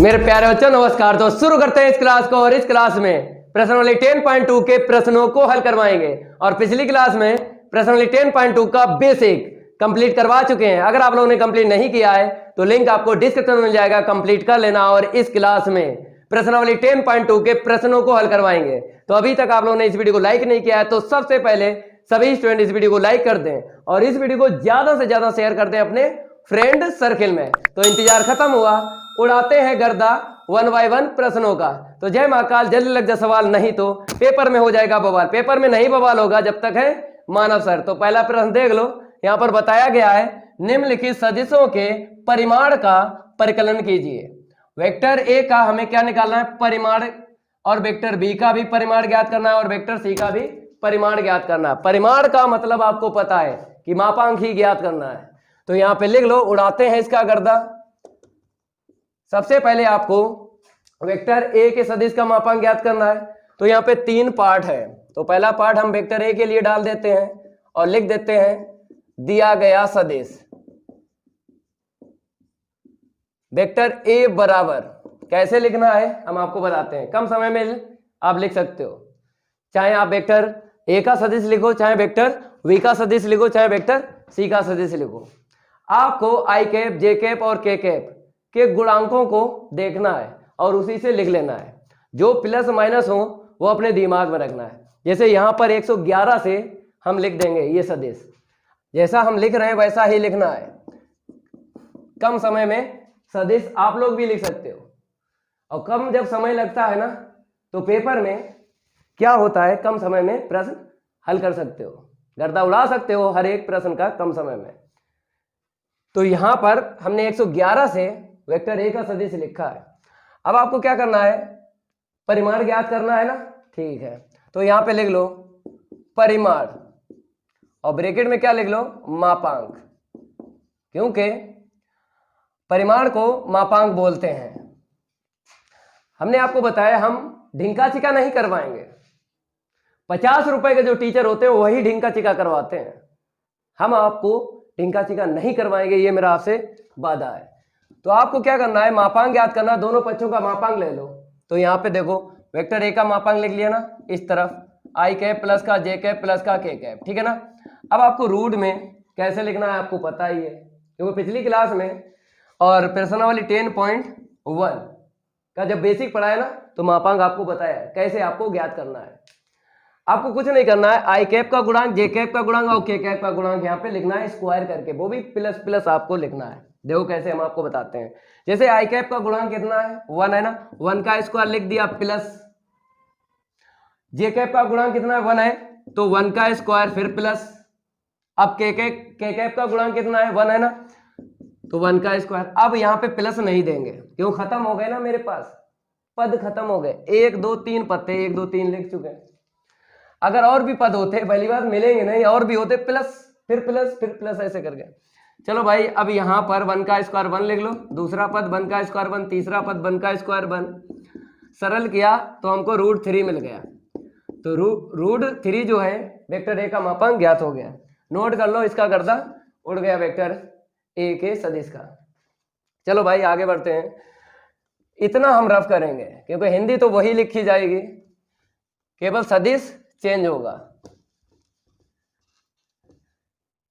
मेरे प्यारे बच्चों नमस्कार। तो शुरू करते हैं इस क्लास को। और इस क्लास में प्रश्नावली 10.2 के प्रश्नों को हल करवाएंगे। और पिछली क्लास में प्रश्नावली 10.2 का बेसिक कंप्लीट करवा चुके हैं। अगर आप लोगों ने कंप्लीट नहीं किया है तो लिंक आपको डिस्क्रिप्शन में मिल जाएगा, कंप्लीट कर लेना। और इस क्लास में प्रश्नावली 10.2 के प्रश्नों को हल करवाएंगे। तो अभी तक आप लोगों ने इस वीडियो को लाइक नहीं किया है तो सबसे पहले सभी स्टूडेंट इस वीडियो को लाइक कर दें और इस वीडियो को ज्यादा से ज्यादा शेयर कर दें अपने फ्रेंड सर्किल में। तो इंतजार खत्म हुआ, उड़ाते हैं गर्दा 1 बाय 1 प्रश्नों का। तो जय महाकाल, जल्दी लग जा सवाल, नहीं तो पेपर में हो जाएगा बवाल। पेपर में नहीं बवाल होगा जब तक है मानव सर। तो पहला प्रश्न देख लो, यहां पर बताया गया है निम्नलिखित सदिशों के परिमाण का परिकलन कीजिए। वेक्टर ए का हमें क्या निकालना है, परिमाण, और वेक्टर बी का भी परिमाण ज्ञात करना है और वेक्टर सी का भी परिमाण ज्ञात करना है। परिमाण का मतलब आपको पता है कि मापांक ही ज्ञात करना है। तो यहां पे लिख लो, उड़ाते हैं इसका गर्दा। सबसे पहले आपको वेक्टर ए के सदिश का मापांक ज्ञात करना है। तो यहाँ पे 3 पार्ट है। तो पहला पार्ट हम वेक्टर ए के लिए डाल देते हैं और लिख देते हैं दिया गया सदिश वेक्टर ए बराबर, कैसे लिखना है हम आपको बताते हैं। कम समय में आप लिख सकते हो, चाहे आप वेक्टर ए का सदिश लिखो, चाहे वेक्टर वी का सदिश लिखो, चाहे वेक्टर सी का सदिश लिखो। आपको आई कैप, जे कैप और के कैप के गुणांकों को देखना है और उसी से लिख लेना है। जो प्लस माइनस हो वो अपने दिमाग में रखना है। जैसे यहाँ पर 111 से हम लिख देंगे ये सदिश, जैसा हम लिख रहे हैं वैसा ही लिखना है। कम समय में सदिश आप लोग भी लिख सकते हो। और कम जब समय लगता है ना तो पेपर में क्या होता है, कम समय में प्रश्न हल कर सकते हो, गर्दा उड़ा सकते हो हर एक प्रश्न का कम समय में। तो यहां पर हमने 111 से वेक्टर ए का सदिश लिखा है। अब आपको क्या करना है, परिमाण ज्ञात करना है ना, ठीक है। तो यहां पे लिख लो परिमाण और ब्रैकेट में क्या लिख लो, मापांक, क्योंकि परिमाण को मापांक बोलते हैं। हमने आपको बताया हम ढिंका चिका नहीं करवाएंगे। 50 रुपए के जो टीचर होते हैं वही ढिंका चिका करवाते हैं। हम आपको ढिंका चिका नहीं करवाएंगे, ये मेरा आपसे वादा है। तो आपको क्या करना है, मापांक ज्ञात करना, दोनों पक्षों का मापांक ले लो। तो यहाँ पे देखो वेक्टर ए का मापांक लिख लिया ना, इस तरफ आई कैप प्लस का जे कैप प्लस का के कैप, ठीक है ना। अब आपको रूट में कैसे लिखना है आपको पता ही है, क्योंकि पिछली क्लास में और प्रश्नावली 10.1 का जब बेसिक पढ़ा है ना तो मापांक आपको बताया है कैसे आपको ज्ञात करना है। आपको कुछ नहीं करना है, आई कैप का गुणांक, जे कैप का गुणांक और के कैप का गुणांक यहाँ पे लिखना है स्क्वायर करके, वो भी प्लस प्लस आपको लिखना है। देखो कैसे हम आपको बताते हैं। जैसे आई कैप का गुणांक कितना है, 1 है ना, 1 का स्क्वायर लिख दिया प्लस। जे कैप का गुणांक कितना है, 1 है, तो 1 का स्क्वायर फिर प्लस। अब के कैप का गुणांक कितना है, 1 है ना, तो 1 का स्क्वायर। अब यहाँ पे प्लस नहीं देंगे, क्यों, खत्म हो गए ना, मेरे पास पद खत्म हो गए। 1 2 3 पद थे, 1 2 3 लिख चुके हैं। अगर और भी पद होते पहली बात मिलेंगे नहीं, और भी होते प्लस फिर प्लस फिर प्लस ऐसे करके। चलो भाई, अब यहाँ पर 1 का स्क्वायर 1 लिख लो, दूसरा पद 1 का स्क्वायर 1, तीसरा पद 1 का स्क्वायर 1। सरल किया तो हमको √3 मिल गया। तो √3 जो है वेक्टर ए का मापांक ज्ञात हो गया। नोट कर लो, इसका गर्दा उड़ गया वेक्टर ए के सदिश का। चलो भाई आगे बढ़ते हैं। इतना हम रफ करेंगे क्योंकि हिंदी तो वही लिखी जाएगी, केवल सदिश चेंज होगा।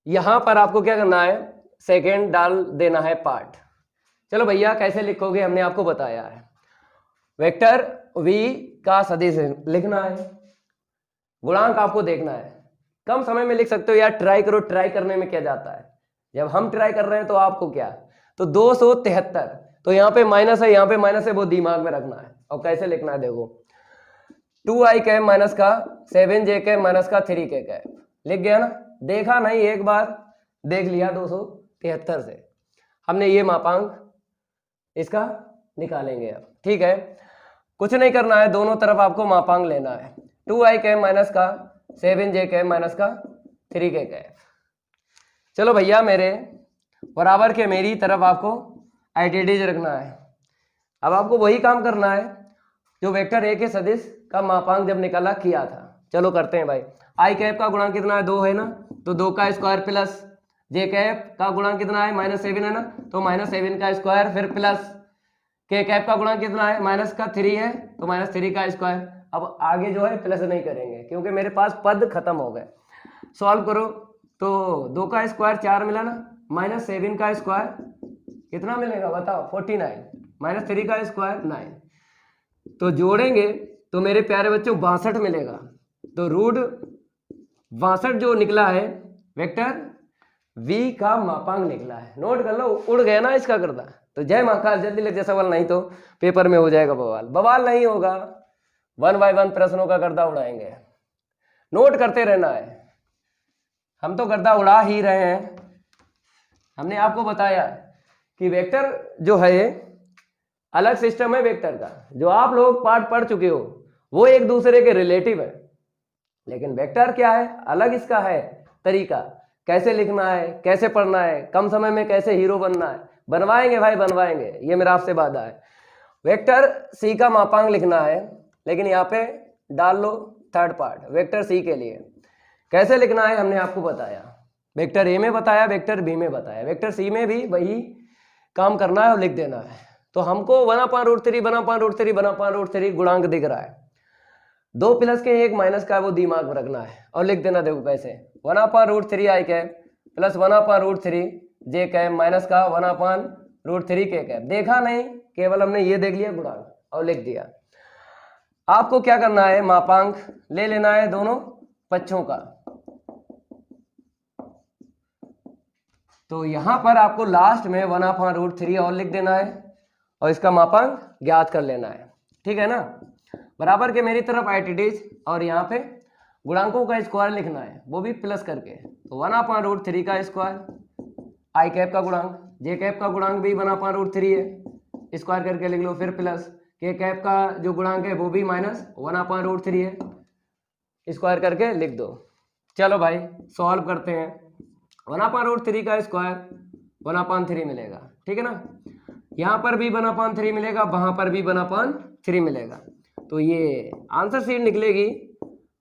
यहां पर आपको क्या करना है, सेकेंड डाल देना है पार्ट। चलो भैया कैसे लिखोगे हमने आपको बताया है। वेक्टर वी का सदिश लिखना है, गुणांक आपको देखना है। कम समय में लिख सकते हो यार, ट्राई करो, ट्राई करने में क्या जाता है। जब हम ट्राई कर रहे हैं तो आपको क्या, तो 273, तो यहाँ पे माइनस है, यहाँ पे माइनस है, वो दिमाग में रखना है। और कैसे लिखना है देखो, 2i कैप माइनस का 7j कैप माइनस का 3k कैप, लिख गया ना। देखा नहीं, एक बार देख लिया, 273 से हमने ये मापांक इसका निकालेंगे अब, ठीक है। कुछ नहीं करना है, दोनों तरफ आपको मापांक लेना है। 2i कैप माइनस का 7j कैप माइनस का 3k कैप। चलो भैया मेरे बराबर के मेरी तरफ आपको आइडेंटिटी रखना है। अब आपको वही काम करना है जो वेक्टर ए के सदिश का मापांक जब निकाला किया था। चलो करते हैं भाई। आई कैप का गुणांक कितना है, 2 है ना, तो 2 का स्क्वायर प्लस। जे कैप का गुणांक कितना है, -7 है ना, तो -7 का स्क्वायर फिर प्लस। के कैप का गुणांक कितना है, माइनस का 3 है, तो -3 का स्क्वायर। अब आगे जो है प्लस नहीं करेंगे क्योंकि मेरे पास पद खत्म हो गए। सॉल्व करो तो 2 का स्क्वायर 4 मिला ना, -7 का स्क्वायर कितना मिलेगा बताओ, 49, -3 का स्क्वायर 9, तो जोड़ेंगे तो मेरे प्यारे बच्चों 62 मिलेगा। तो रूट 62 जो निकला है वेक्टर v का मापांक निकला है। नोट कर लो, उड़ गया ना इसका गर्दा। तो जय महाकाल, जल्दी लग जाए सवाल, नहीं तो पेपर में हो जाएगा बवाल। बवाल नहीं होगा, 1 बाय 1 प्रश्नों का गर्दा उड़ाएंगे। नोट करते रहना है, हम तो गर्दा उड़ा ही रहे हैं। हमने आपको बताया कि वेक्टर जो है अलग सिस्टम है वेक्टर का, जो आप लोग पाठ पढ़ चुके हो वो एक दूसरे के रिलेटिव है, लेकिन वेक्टर क्या है, अलग इसका है तरीका, कैसे लिखना है, कैसे पढ़ना है, कम समय में कैसे हीरो बनना है। बनवाएंगे भाई बनवाएंगे, ये मेरा आपसे वादा है। वेक्टर सी का मापांक लिखना है, लेकिन यहाँ पे डाल लो थर्ड पार्ट वेक्टर सी के लिए कैसे लिखना है हमने आपको बताया। वेक्टर ए में बताया, वेक्टर बी में बताया, वेक्टर सी में भी वही काम करना है और लिख देना है। तो हमको 1/√3 1/√3 1/√3 गुणांक दिख रहा है, 2 प्लस के 1 माइनस का, वो दिमाग में रखना है और लिख देना। देखो कैसे, 1/√3 आई कैप प्लस 1/√3 जे कैप माइनस का 1/√3 के कैप। देखा नहीं, केवल हमने ये देख लिया गुणांक और लिख दिया। आपको क्या करना है, मापांक ले लेना है दोनों पक्षों का। तो यहां पर आपको लास्ट में 1/√3 और लिख देना है और इसका मापांक ज्ञात कर लेना है, ठीक है ना। बराबर के मेरी तरफ एटीटीज और यहाँ पे गुणांकों का स्क्वायर लिखना है, वो भी प्लस करके। तो 1/√3 का स्क्वायर, आई कैप का गुणांक, जे कैप का गुणांक भी 1/√3 है, स्क्वायर करके लिख लो। फिर प्लस के कैप का जो गुणांक है वो भी माइनस 1/√3 है, स्क्वायर करके लिख दो। चलो भाई सॉल्व करते हैं। 1/√3 का स्क्वायर 1/3 मिलेगा, ठीक है ना। यहाँ पर भी 1/3 मिलेगा, वहां पर भी 1/3 मिलेगा। तो ये आंसर शीट निकलेगी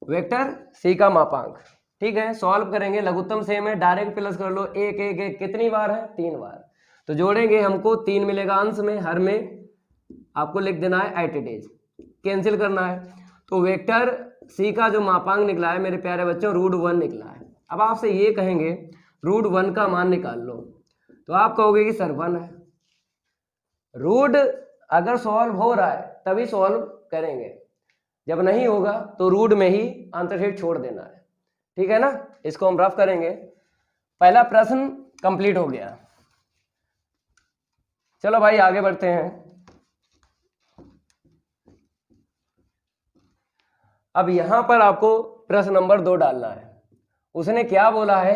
वेक्टर सी का मापांक, ठीक है। सॉल्व करेंगे, लघुत्तम सेम है, डायरेक्ट प्लस कर लो। 1 1 1 कितनी बार है, 3 बार। तो जोड़ेंगे हमको 3 मिलेगा अंश में, हर में आपको लिख देना है एटीटीज, कैंसिल करना है। तो वेक्टर सी का जो मापांक निकला है मेरे प्यारे बच्चों √1 निकला है। अब आपसे ये कहेंगे √1 का मान निकाल लो, तो आप कहोगे कि सर 1 है। रूट अगर सॉल्व हो रहा है तभी सॉल्व करेंगे, जब नहीं होगा तो रूट में ही आंसर शीट छोड़ देना है, ठीक है ना। इसको हम रफ करेंगे। पहला प्रश्न कंप्लीट हो गया। चलो भाई आगे बढ़ते हैं। अब यहां पर आपको प्रश्न नंबर 2 डालना है। उसने क्या बोला है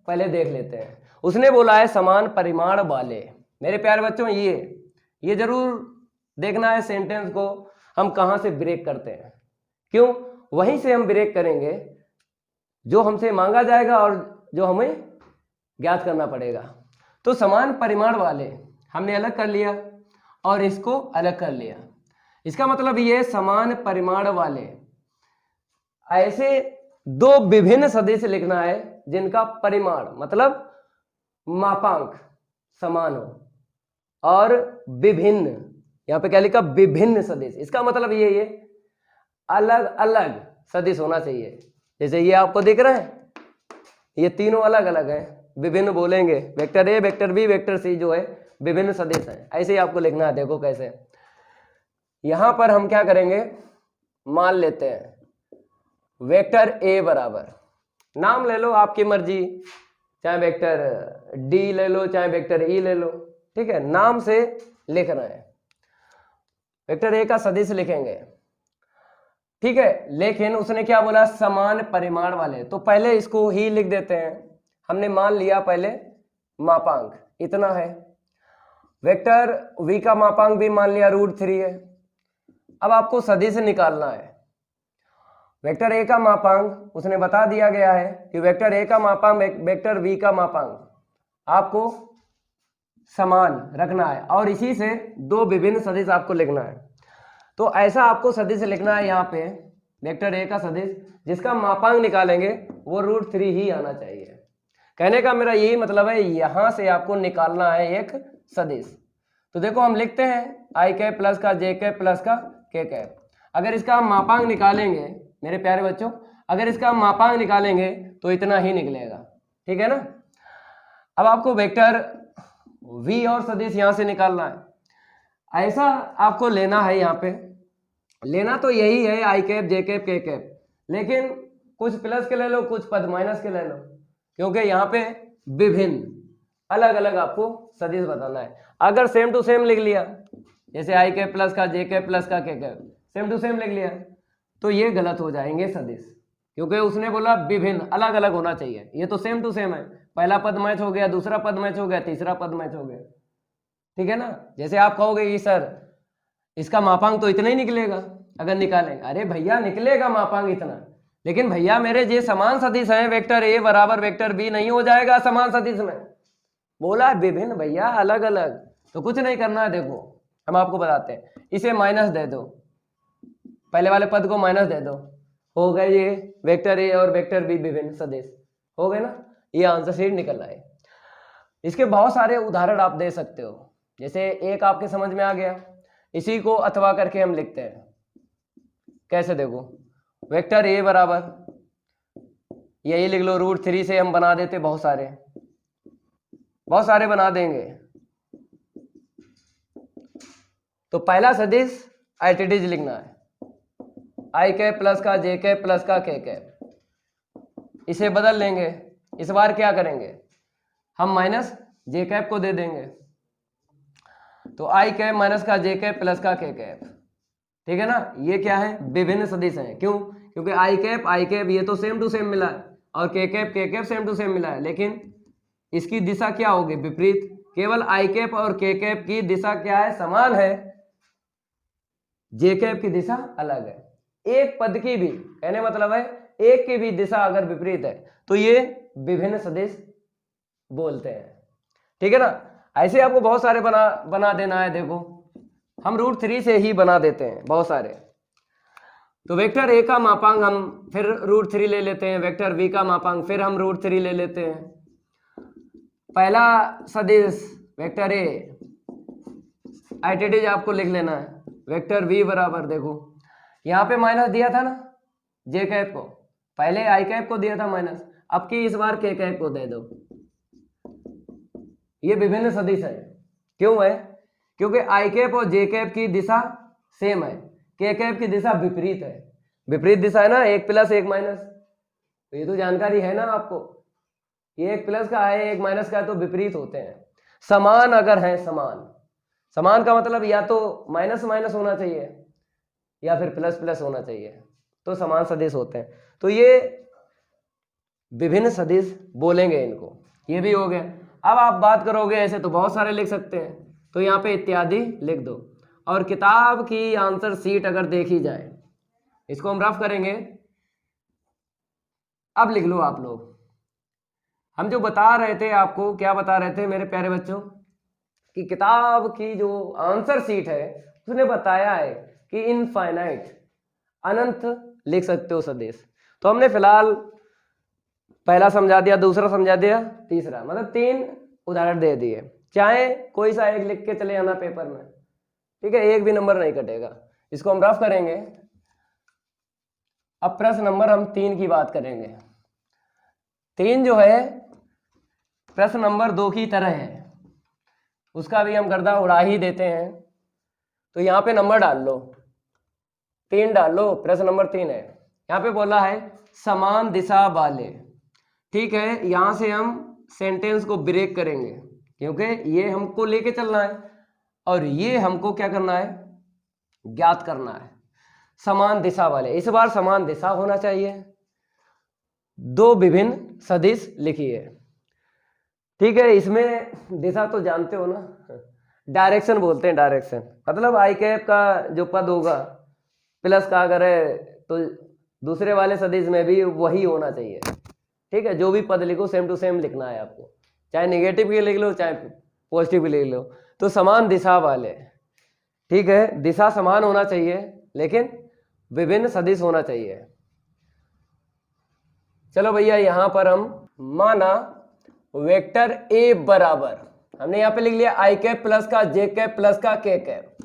पहले देख लेते हैं। उसने बोला है समान परिमाण वाले। मेरे प्यारे बच्चों ये जरूर देखना है सेंटेंस को हम कहां से ब्रेक करते हैं, क्यों, वहीं से हम ब्रेक करेंगे जो हमसे मांगा जाएगा और जो हमें ज्ञात करना पड़ेगा। तो समान परिमाण वाले हमने अलग कर लिया और इसको अलग कर लिया। इसका मतलब ये समान परिमाण वाले ऐसे 2 विभिन्न सदिश लिखना है जिनका परिमाण मतलब मापांक समान हो और विभिन्न, यहां पे क्या लिखा, विभिन्न सदिश। इसका मतलब ये अलग अलग सदिश होना चाहिए। जैसे ये आपको दिख रहा है, ये तीनों अलग अलग हैं, विभिन्न बोलेंगे। Vector a, vector b, vector c जो है विभिन्न सदिश हैं। ऐसे ही आपको लिखना है। देखो कैसे, यहां पर हम क्या करेंगे, मान लेते हैं वेक्टर ए बराबर, नाम ले लो आपकी मर्जी, चाहे वेक्टर डी ले लो चाहे वेक्टर ई ले लो, ठीक है, नाम से लिख रहे हैं। वेक्टर ए का सदिश लिखेंगे, ठीक है। लेकिन उसने क्या बोला, समान परिमाण वाले, तो पहले इसको ही लिख देते हैं। हमने मान लिया पहले मापांक इतना है, वेक्टर v का मापांक भी मान लिया √3 है। अब आपको सदिश निकालना है। वेक्टर ए का मापांक उसने बता दिया गया है कि वेक्टर ए का मापांक वेक्टर v का मापांक आपको समान रखना है और इसी से 2 विभिन्न सदिश आपको लिखना है। तो ऐसा आपको सदिश लिखना है यहाँ पे, वेक्टर ए का सदिश जिसका मापांक निकालेंगे वो √3 ही आना चाहिए। कहने का मेरा यही मतलब है, यहां से आपको निकालना है एक सदिश। तो देखो हम लिखते हैं आई कैप प्लस का जे कैप प्लस का के कैप। अगर इसका हम मापांक निकालेंगे मेरे प्यारे बच्चों, अगर इसका हम मापांक निकालेंगे तो इतना ही निकलेगा, ठीक है ना। अब आपको वेक्टर v और सदिश यहां से निकालना है। ऐसा आपको लेना है, यहाँ पे लेना तो यही है आई कैप जे कैप के कैप, लेकिन कुछ प्लस के ले लो, कुछ पद माइनस के ले लो, क्योंकि यहाँ पे विभिन्न अलग अलग आपको सदिश बताना है। अगर सेम टू सेम लिख लिया, जैसे आई कैप प्लस का जे कैप प्लस का के कैप सेम टू सेम लिख लिया, तो ये गलत हो जाएंगे सदिश, क्योंकि उसने बोला विभिन्न अलग अलग होना चाहिए। ये तो सेम टू सेम है, पहला पद मैच हो गया, दूसरा पद मैच हो गया, तीसरा पद मैच हो गया, ठीक है ना। जैसे आप कहोगे कि सर इसका मापांक तो इतना ही निकलेगा अगर निकालेंगे, अरे भैया निकलेगा मापांक इतना, लेकिन भैया मेरे ये समान सदिश हैं, वेक्टर ए बराबर वेक्टर बी नहीं हो जाएगा समान सदिश में। बोला विभिन्न भैया अलग अलग, तो कुछ नहीं करना है। देखो हम आपको बताते हैं, इसे माइनस दे दो, पहले वाले पद को माइनस दे दो, हो गए ये वेक्टर ए और वेक्टर बी विभिन्न सदिश, हो गए ना। ये आंसर शीट निकल रहा है। इसके बहुत सारे उदाहरण आप दे सकते हो, जैसे एक आपके समझ में आ गया, इसी को अथवा करके हम लिखते हैं। कैसे देखो, वेक्टर ए बराबर यही लिख लो, √3 से हम बना देते, बहुत सारे बना देंगे। तो पहला सदिश आइटिडीज लिखना है, आई कैप प्लस का जे कैप प्लस का के कैप। इसे बदल लेंगे, इस बार क्या करेंगे, हम माइनस जे कैप को दे देंगे, तो आई कैप माइनस का जे कैप प्लस का के कैप, ठीक है ना। ये क्या है, विभिन्न सदिश हैं। क्यों, क्योंकि आई कैप ये तो सेम टू सेम मिला है, और के कैप सेम टू सेम मिला है, लेकिन इसकी दिशा क्या होगी, विपरीत। केवल आई कैप और के कैप की दिशा क्या है, समान है, जे कैप की दिशा अलग है। एक पद की भी, कहने मतलब है एक की भी दिशा अगर विपरीत है तो ये विभिन्न सदिश बोलते हैं, ठीक है ना। ऐसे आपको बहुत सारे बना देना है। देखो हम √3 से ही बना देते हैं बहुत सारे। तो वेक्टर ए का मापांक हम फिर √3 ले लेते हैं, वेक्टर बी का मापांक फिर हम √3 ले लेते हैं। पहला सदिश वेक्टर ए आइटिडीज आपको लिख लेना है, वेक्टर v बराबर, देखो यहाँ पे माइनस दिया था ना जे कैप को, पहले आई कैप को दिया था माइनस, अब की इस बार के कैप को दे दो। ये विभिन्न सदिश है, क्यों है, क्योंकि आई कैप और जे कैप की दिशा सेम है, के कैप की दिशा विपरीत है। विपरीत दिशा है ना, एक प्लस एक माइनस, तो ये तो जानकारी है ना आपको, ये एक प्लस का है एक माइनस का है, तो विपरीत होते हैं। समान अगर है, समान का मतलब या तो माइनस माइनस होना चाहिए या फिर प्लस प्लस होना चाहिए, तो समान सदिश होते हैं। तो ये विभिन्न सदिश बोलेंगे इनको। ये भी हो गया। अब आप बात करोगे ऐसे तो बहुत सारे लिख सकते हैं, तो यहाँ पे इत्यादि लिख दो। और किताब की आंसर शीट अगर देखी जाए, इसको हम रफ करेंगे। अब लिख लो आप लोग, हम जो बता रहे थे आपको, क्या बता रहे थे मेरे प्यारे बच्चों, कि किताब की जो आंसर शीट है उसने बताया है कि इनफाइनाइट अनंत लिख सकते हो सदिश। तो हमने फिलहाल पहला समझा दिया, दूसरा समझा दिया, तीसरा, मतलब 3 उदाहरण दे दिए। चाहे कोई सा एक लिख के चले आना पेपर में, ठीक है, एक भी नंबर नहीं कटेगा। इसको हम रफ करेंगे। अब प्रश्न नंबर हम 3 की बात करेंगे। 3 जो है प्रश्न नंबर 2 की तरह है, उसका भी हम गर्दा उड़ा ही देते हैं। तो यहाँ पे नंबर डाल लो, 3 डाल लो, प्रश्न नंबर 3 है। यहाँ पे बोला है समान दिशा वाले, ठीक है। यहाँ से हम सेंटेंस को ब्रेक करेंगे, क्योंकि ये हमको लेके चलना है और ये हमको क्या करना है, ज्ञात करना है। समान दिशा वाले, इस बार समान दिशा होना चाहिए। 2 विभिन्न सदिश लिखिए, ठीक है। इसमें दिशा तो जानते हो ना, डायरेक्शन बोलते हैं। डायरेक्शन मतलब आई कैप का जो पद होगा प्लस का अगर है तो दूसरे वाले सदिश में भी वही होना चाहिए, ठीक है। जो भी पद लिखो सेम टू सेम लिखना है आपको, चाहे नेगेटिव भी लिख लो चाहे पॉजिटिव भी लिख लो। तो समान दिशा वाले, ठीक है, दिशा समान होना चाहिए लेकिन विभिन्न सदिश होना चाहिए। चलो भैया, यहां पर हम माना वेक्टर ए बराबर हमने यहाँ पे लिख लिया आई कैप प्लस का जे कैप प्लस का के कैप।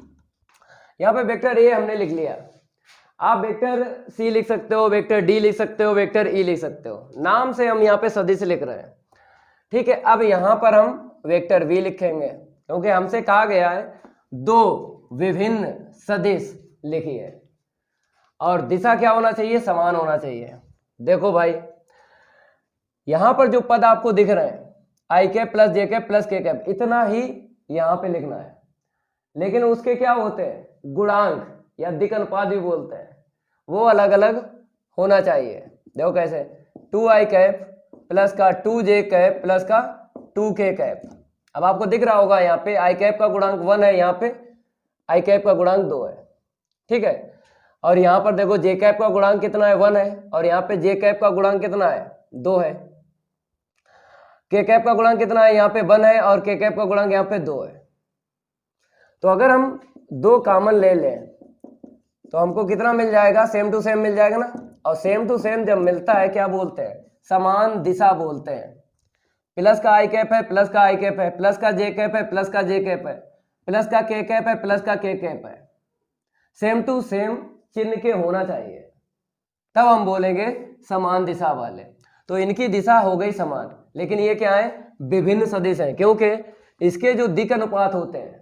यहाँ पे वेक्टर ए हमने लिख लिया। आप वेक्टर सी लिख सकते हो, वेक्टर डी लिख सकते हो, वेक्टर ई लिख सकते हो। नाम से हम यहाँ पे सदिश लिख रहे हैं, ठीक है। अब यहाँ पर हम वेक्टर वी लिखेंगे क्योंकि हमसे कहा गया है दो विभिन्न सदिश लिखिए और दिशा क्या होना चाहिए, समान होना चाहिए। देखो भाई यहां पर जो पद आपको दिख रहे हैं आई कैप प्लस जे कैप प्लस के कैप, इतना ही यहां पे लिखना है, लेकिन उसके क्या होते हैं गुणांक या दिक् अनुपात भी बोलते हैं, वो अलग अलग होना चाहिए। देखो कैसे, 2i कैप प्लस का 2j कैप प्लस का 2k कैप। अब आपको दिख रहा होगा यहाँ पे आई कैप का गुणांक 1 है, यहाँ पे आई कैप का गुणांक 2 है, ठीक है। और यहाँ पर देखो जे कैप का गुणांक कितना है 1 है, और यहाँ पे जे कैप का गुणांक कितना है 2 है। के कैप का गुणांक कितना है, यहाँ पे 1 है, और के कैप का गुणांक यहाँ पे 2 है। तो अगर हम दो कॉमन ले लें तो हमको कितना मिल जाएगा, सेम टू सेम मिल जाएगा ना। और सेम टू सेम जब मिलता है क्या बोलते हैं, समान दिशा बोलते हैं। प्लस का आई कैप है, प्लस का आई कैप है, प्लस का जे कैप है, प्लस का जे कैप है, प्लस का के कैप है, प्लस का के कैप है, सेम टू सेम चिन्ह के होना चाहिए, तब हम बोलेंगे समान दिशा वाले। तो इनकी दिशा हो गई समान, लेकिन ये क्या है, विभिन्न सदिश हैं, क्योंकि इसके जो दिक् अनुपात होते हैं,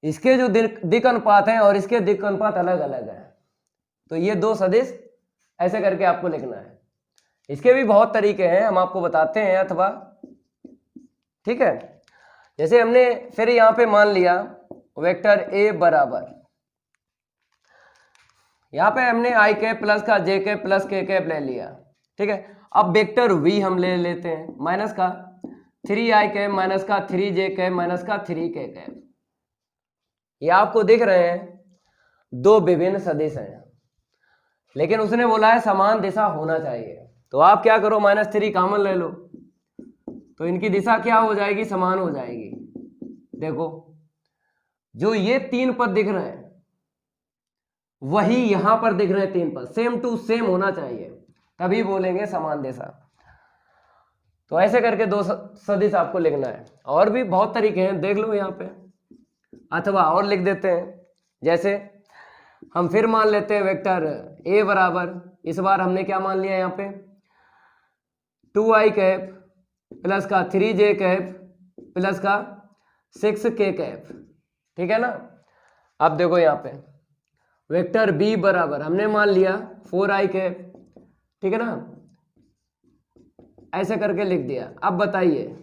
इसके जो दिक् अनुपात हैं और इसके दिक् अनुपात अलग अलग है। तो ये दो सदिश ऐसे करके आपको लिखना है। इसके भी बहुत तरीके हैं, हम आपको बताते हैं अथवा, ठीक है। जैसे हमने फिर यहाँ पे मान लिया वेक्टर ए बराबर, यहाँ पे हमने आई कैप प्लस का जे कैप प्लस के कैप ले लिया, ठीक है। अब वेक्टर वी हम ले लेते हैं माइनस का 3i कैप माइनस का 3j कैप माइनस का 3k कैप। ये आपको दिख रहे हैं दो विभिन्न सदिश हैं, लेकिन उसने बोला है समान दिशा होना चाहिए। तो आप क्या करो, -3 कॉमन ले लो, तो इनकी दिशा क्या हो जाएगी, समान हो जाएगी। देखो जो ये 3 पद दिख रहे हैं वही यहां पर दिख रहे हैं 3 पद, सेम टू सेम होना चाहिए, तभी बोलेंगे समान दिशा। तो ऐसे करके दो सदिश आपको लिखना है। और भी बहुत तरीके हैं, देख लो यहाँ पे, अथवा और लिख देते हैं। जैसे हम फिर मान लेते हैं वेक्टर ए बराबर, इस बार हमने क्या मान लिया यहाँ पे 2i कैप प्लस का 3j कैप प्लस का 6k कैप, ठीक है ना। अब देखो यहाँ पे वेक्टर बी बराबर हमने मान लिया 4i कैप, ठीक है ना, ऐसे करके लिख दिया। अब बताइए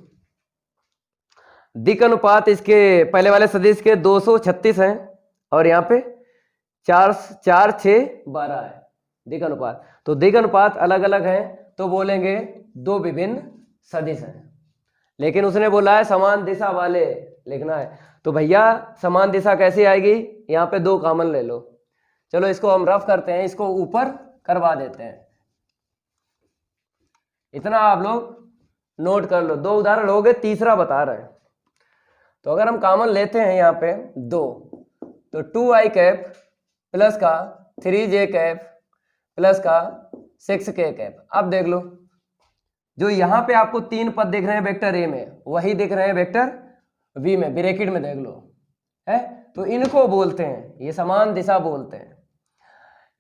दिक् अनुपात इसके पहले वाले सदिश के 236 हैं और यहाँ पे 4 4 6 12 है दिक् अनुपात। तो दिक् अनुपात अलग अलग हैं, तो बोलेंगे दो विभिन्न सदिश हैं, लेकिन उसने बोला है समान दिशा वाले लिखना है। तो भैया समान दिशा कैसी आएगी, यहाँ पे दो कॉमन ले लो। चलो इसको हम रफ करते हैं, इसको ऊपर करवा देते हैं। इतना आप लोग नोट कर लो, दो उदाहरण हो गए, तीसरा बता रहे हैं। तो अगर हम कॉमन लेते हैं यहाँ पे 2, तो 2i कैप प्लस का 3j कैप प्लस का 6k कैप। अब देख लो जो यहाँ पे आपको 3 पद दिख रहे हैं वेक्टर ए में, वही दिख रहे हैं वेक्टर वी में, ब्रैकेट में देख लो है। तो इनको बोलते हैं, ये समान दिशा बोलते हैं।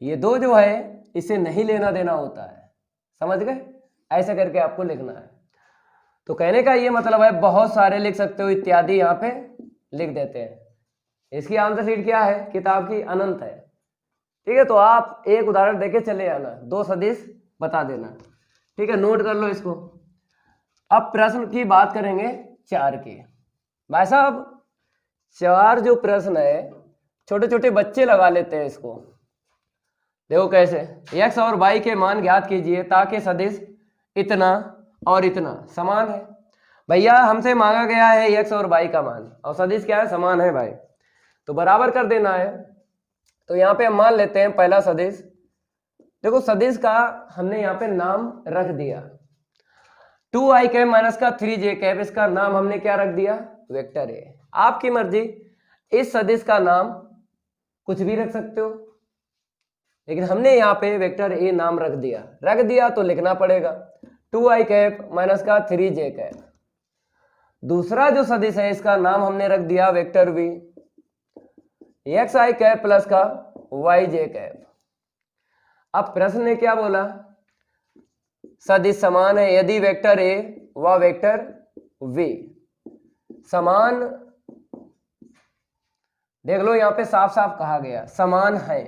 ये दो जो है इसे नहीं लेना देना होता है, समझ गए, ऐसे करके आपको लिखना है। तो कहने का ये मतलब है बहुत सारे लिख सकते हो, इत्यादि यहाँ पे लिख देते हैं। इसकी आंसर शीट क्या है, किताब की अनंत है, ठीक है। तो आप एक उदाहरण देके चले आना, दो सदिश बता देना, ठीक है, नोट कर लो इसको। अब प्रश्न की बात करेंगे 4 की। भाई साहब 4 जो प्रश्न है छोटे छोटे बच्चे लगा लेते हैं इसको। देखो कैसे, x और y के मान ज्ञात कीजिए ताकि सदिश इतना और इतना समान है। भैया हमसे मांगा गया है x और y का मान, और सदिश क्या है, समान है भाई, तो बराबर कर देना है। तो यहाँ पे हम मान लेते हैं पहला सदिश। देखो सदिश का हमने यहाँ पे नाम रख दिया 2i कैप माइनस का 3j कैप, इसका नाम हमने क्या रख दिया, वेक्टर ए। आपकी मर्जी, इस सदिश का नाम कुछ भी रख सकते हो, लेकिन हमने यहाँ पे वेक्टर ए नाम रख दिया तो लिखना पड़ेगा 2i कैप माइनस का 3j कैप। दूसरा जो सदिश है इसका नाम हमने रख दिया वेक्टर v, एक्स आई कैप प्लस का वाई जे कैप। अब प्रश्न ने क्या बोला, सदिश समान है यदि वेक्टर ए व वेक्टर v समान, देख लो यहां पे साफ साफ कहा गया समान है।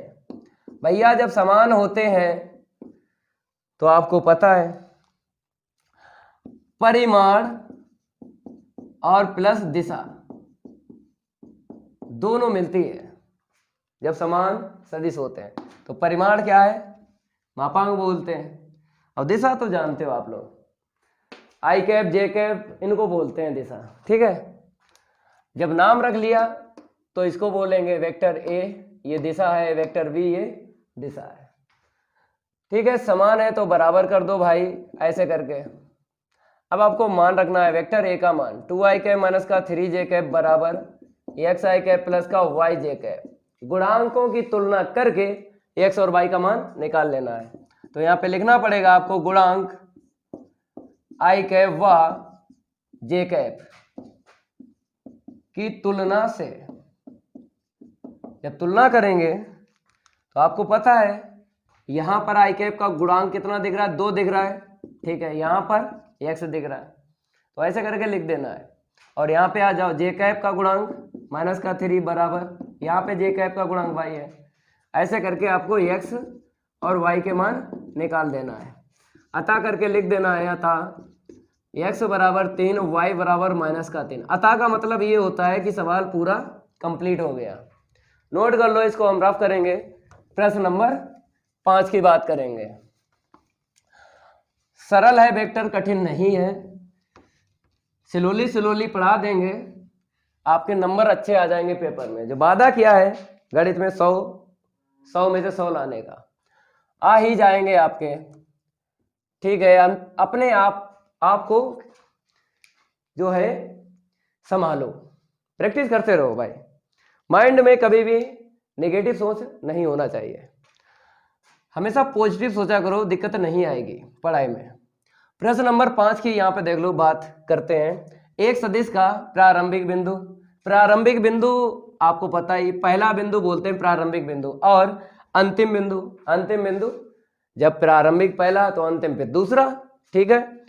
भैया जब समान होते हैं तो आपको पता है परिमाण और प्लस दिशा दोनों मिलती है जब समान सदिश होते हैं। तो परिमाण क्या है, मापांक बोलते हैं, और दिशा तो जानते हो आप लोग, आई कैप जे कैप इनको बोलते हैं दिशा। ठीक है, जब नाम रख लिया तो इसको बोलेंगे वेक्टर ए, ये दिशा है, वेक्टर बी ये दिशा है। ठीक है, समान है तो बराबर कर दो भाई ऐसे करके। अब आपको मान रखना है वेक्टर ए का मान 2i कैप माइनस का 3j कैप बराबर एक्स आई कैप प्लस का वाई जे कैप। गुणांकों की तुलना करके एक्स और वाई का मान निकाल लेना है। तो यहाँ पे लिखना पड़ेगा आपको गुणांक आई कैप व जे कैप की तुलना से। जब तुलना करेंगे तो आपको पता है यहां पर आई कैप का गुणांक कितना दिख रहा है, 2 दिख रहा है। ठीक है, यहां पर x दिख रहा है, तो ऐसे करके लिख देना है। और यहाँ पे आ जाओ जे कैप का गुणांक माइनस का 3 बराबर यहाँ पे जे कैप का गुणांक y है। ऐसे करके आपको x और y के मान निकाल देना है। अतः करके लिख देना है अतः x बराबर 3 y बराबर माइनस का 3। अतः का मतलब ये होता है कि सवाल पूरा कंप्लीट हो गया। नोट कर लो इसको, हम रफ करेंगे। प्रश्न नंबर 5 की बात करेंगे। सरल है वेक्टर, कठिन नहीं है, स्लोली पढ़ा देंगे, आपके नंबर अच्छे आ जाएंगे पेपर में। जो वादा किया है गणित में 100 में से 100 लाने का, आ ही जाएंगे आपके। ठीक है, अपने आपको जो है संभालो, प्रैक्टिस करते रहो भाई। माइंड में कभी भी नेगेटिव सोच नहीं होना चाहिए, हमेशा पॉजिटिव सोचा करो, दिक्कत नहीं आएगी पढ़ाई में। प्रश्न नंबर 5 की यहाँ पे देख लो, बात करते हैं। एक सदिश का प्रारंभिक बिंदु, प्रारंभिक बिंदु आपको पता ही, पहला बिंदु बोलते हैं प्रारंभिक बिंदु, और अंतिम बिंदु, अंतिम बिंदु जब प्रारंभिक पहला तो अंतिम फिर दूसरा। ठीक है,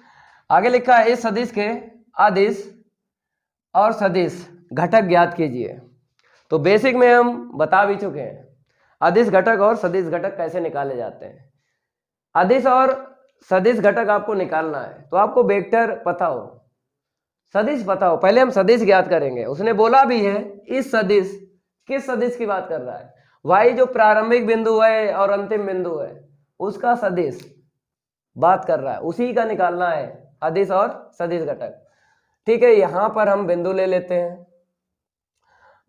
आगे लिखा है इस सदिश के अदिश और सदिश घटक ज्ञात कीजिए। तो बेसिक में हम बता भी चुके हैं अदिश घटक और सदिश घटक कैसे निकाले जाते हैं। अदिश और सदिश घटक आपको निकालना है तो आपको वेक्टर पता हो, सदिश पता हो। पहले हम सदिश ज्ञात करेंगे। उसने बोला भी है इस सदिश, किस सदिश की बात कर रहा है, y जो प्रारंभिक बिंदु है और अंतिम बिंदु है उसका सदिश बात कर रहा है, उसी का निकालना है अदिश और सदिश घटक। ठीक है, यहां पर हम बिंदु ले लेते हैं।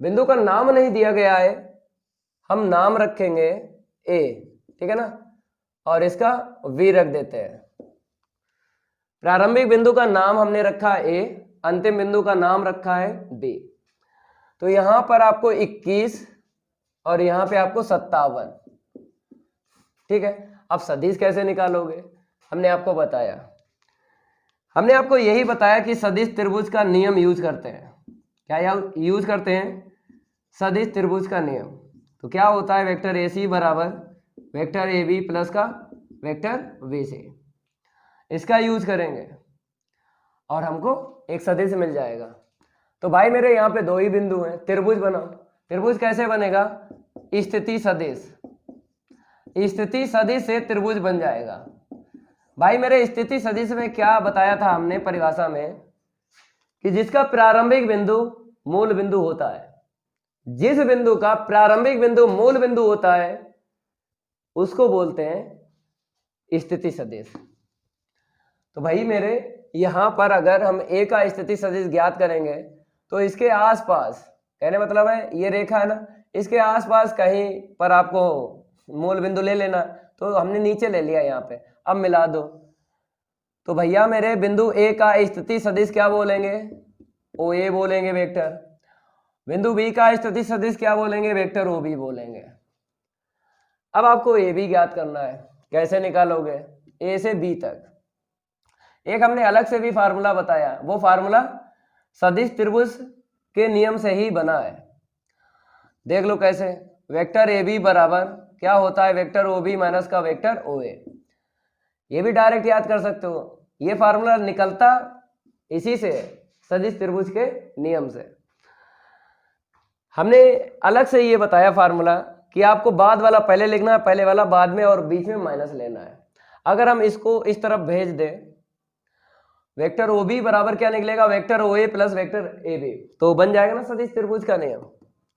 बिंदु का नाम नहीं दिया गया है, हम नाम रखेंगे a, ठीक है ना, और इसका v रख देते हैं। प्रारंभिक बिंदु का नाम हमने रखा a, अंतिम बिंदु का नाम रखा है b। तो यहां पर आपको 21 और यहां पे आपको 57। ठीक है, अब सदिश कैसे निकालोगे, हमने आपको बताया, हमने आपको यही बताया कि सदिश त्रिभुज का नियम यूज करते हैं। क्या यूज करते हैं, सदिश त्रिभुज का नियम। तो क्या होता है, वेक्टर ए सी बराबर वेक्टर ए बी प्लस का वेक्टर बी सी, इसका यूज करेंगे और हमको एक सदिश मिल जाएगा। तो भाई मेरे यहाँ पे 2 ही बिंदु हैं, त्रिभुज बनाओ। त्रिभुज कैसे बनेगा, स्थिति सदिश, स्थिति सदिश से त्रिभुज बन जाएगा। भाई मेरे स्थिति सदिश में क्या बताया था हमने परिभाषा में, कि जिसका प्रारंभिक बिंदु मूल बिंदु होता है, जिस बिंदु का प्रारंभिक बिंदु मूल बिंदु होता है उसको बोलते हैं स्थिति सदिश। तो भाई मेरे यहां पर अगर हम ए का स्थिति सदिश ज्ञात करेंगे तो इसके आसपास, कहने मतलब है ये रेखा है ना, इसके आसपास कहीं पर आपको मूल बिंदु ले लेना। तो हमने नीचे ले लिया यहाँ पे, अब मिला दो। तो भैया मेरे बिंदु ए का स्थिति सदिश क्या बोलेंगे, ओ ए बोलेंगे वेक्टर। बिंदु बी का स्थिति सदिश क्या बोलेंगे, वेक्टर ओ बी बोलेंगे। अब आपको ए बी ज्ञात करना है, कैसे निकालोगे, ए से बी तक। एक हमने अलग से भी फार्मूला बताया, वो फार्मूला सदिश त्रिभुज के नियम से ही बना है। देख लो कैसे, वेक्टर ए बी बराबर क्या होता है, वेक्टर ओ बी माइनस का वेक्टर ओ ए। ये भी डायरेक्ट याद कर सकते हो, ये फार्मूला निकलता इसी से, सदिश त्रिभुज के नियम से। हमने अलग से ये बताया फार्मूला कि आपको बाद वाला पहले लिखना है, पहले वाला बाद में, और बीच में माइनस लेना है। अगर हम इसको इस तरफ भेज दें, वेक्टर ओ बी बराबर क्या निकलेगा, vector o a plus vector a b, तो बन जाएगा ना सदिश त्रिभुज का नियम,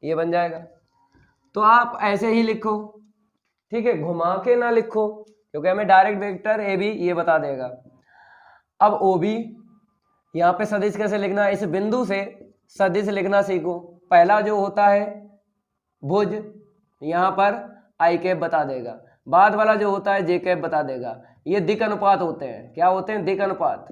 ये बन जाएगा। तो आप ऐसे ही लिखो, ठीक है, घुमा के ना लिखो, क्योंकि हमें डायरेक्ट वेक्टर ए बी ये बता देगा। अब ओ बी यहाँ पे सदिश कैसे लिखना है, इस बिंदु से सदिश लिखना सीखो। पहला जो होता है भुज, यहाँ पर आई कैप बता देगा, बाद वाला जो होता है जे कैप बता देगा। ये दिक अनुपात होते हैं, क्या होते हैं, दिक अनुपात,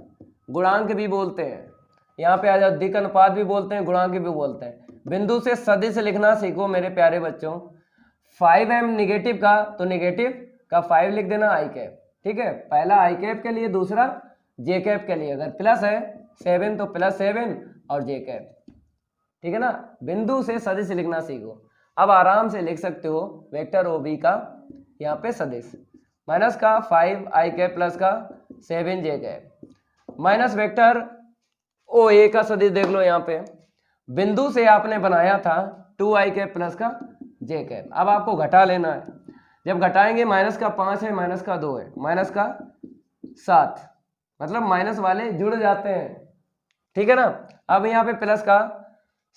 गुणांक भी बोलते हैं। यहाँ पे आ जाओ, दिक अनुपात भी बोलते हैं, गुणांक भी बोलते हैं। बिंदु से सदिश लिखना सीखो मेरे प्यारे बच्चों। 5m निगेटिव का, तो निगेटिव का 5 लिख देना आई कैप, ठीक है, पहला आई कैप के लिए, दूसरा जे कैप के लिए। अगर प्लस है 7 तो प्लस 7 और जे कैप, ठीक है ना। बिंदु से सदिश लिखना सीखो। अब आराम से लिख सकते हो वेक्टर ओ बी का यहाँ पे सदिश, माइनस का 5 आई कैप प्लस का 7 जे कैप, माइनस वेक्टर ओ ए का सदिश देख लो यहाँ पे, बिंदु से आपने बनाया था 2 आई कैप प्लस का जे कैप। अब आपको घटा लेना है, जब घटाएंगे माइनस का 5 है, माइनस का 2 है, माइनस का 7, मतलब माइनस वाले जुड़ जाते हैं, ठीक है ना। अब यहाँ पे प्लस का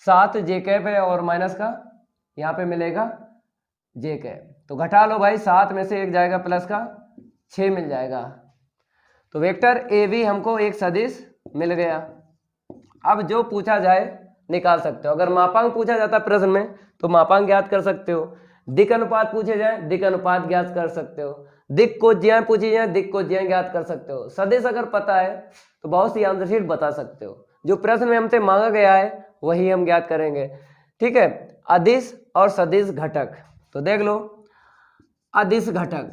7 जे कैप है और माइनस का यहाँ पे मिलेगा जे कैप, तो घटा लो भाई, 7 में से 1 जाएगा, प्लस का 6 मिल जाएगा। तो वेक्टर ए बी हमको एक सदिश मिल गया। अब जो पूछा जाए निकाल सकते हो। अगर मापांक पूछा जाता है प्रश्न में तो मापांक ज्ञात कर सकते हो, दिक अनुपात पूछे जाए दिक अनुपात ज्ञात कर सकते हो, दिक को ज्यां पूछी जाए दिक को ज्यां ज्ञात कर सकते हो। सदिश अगर पता है तो बहुत सी आंसर शीट बता सकते हो। जो प्रश्न में हमसे मांगा गया है वही हम ज्ञात करेंगे, ठीक है। अदिश और सदिश घटक, तो देख लो, अदिश घटक,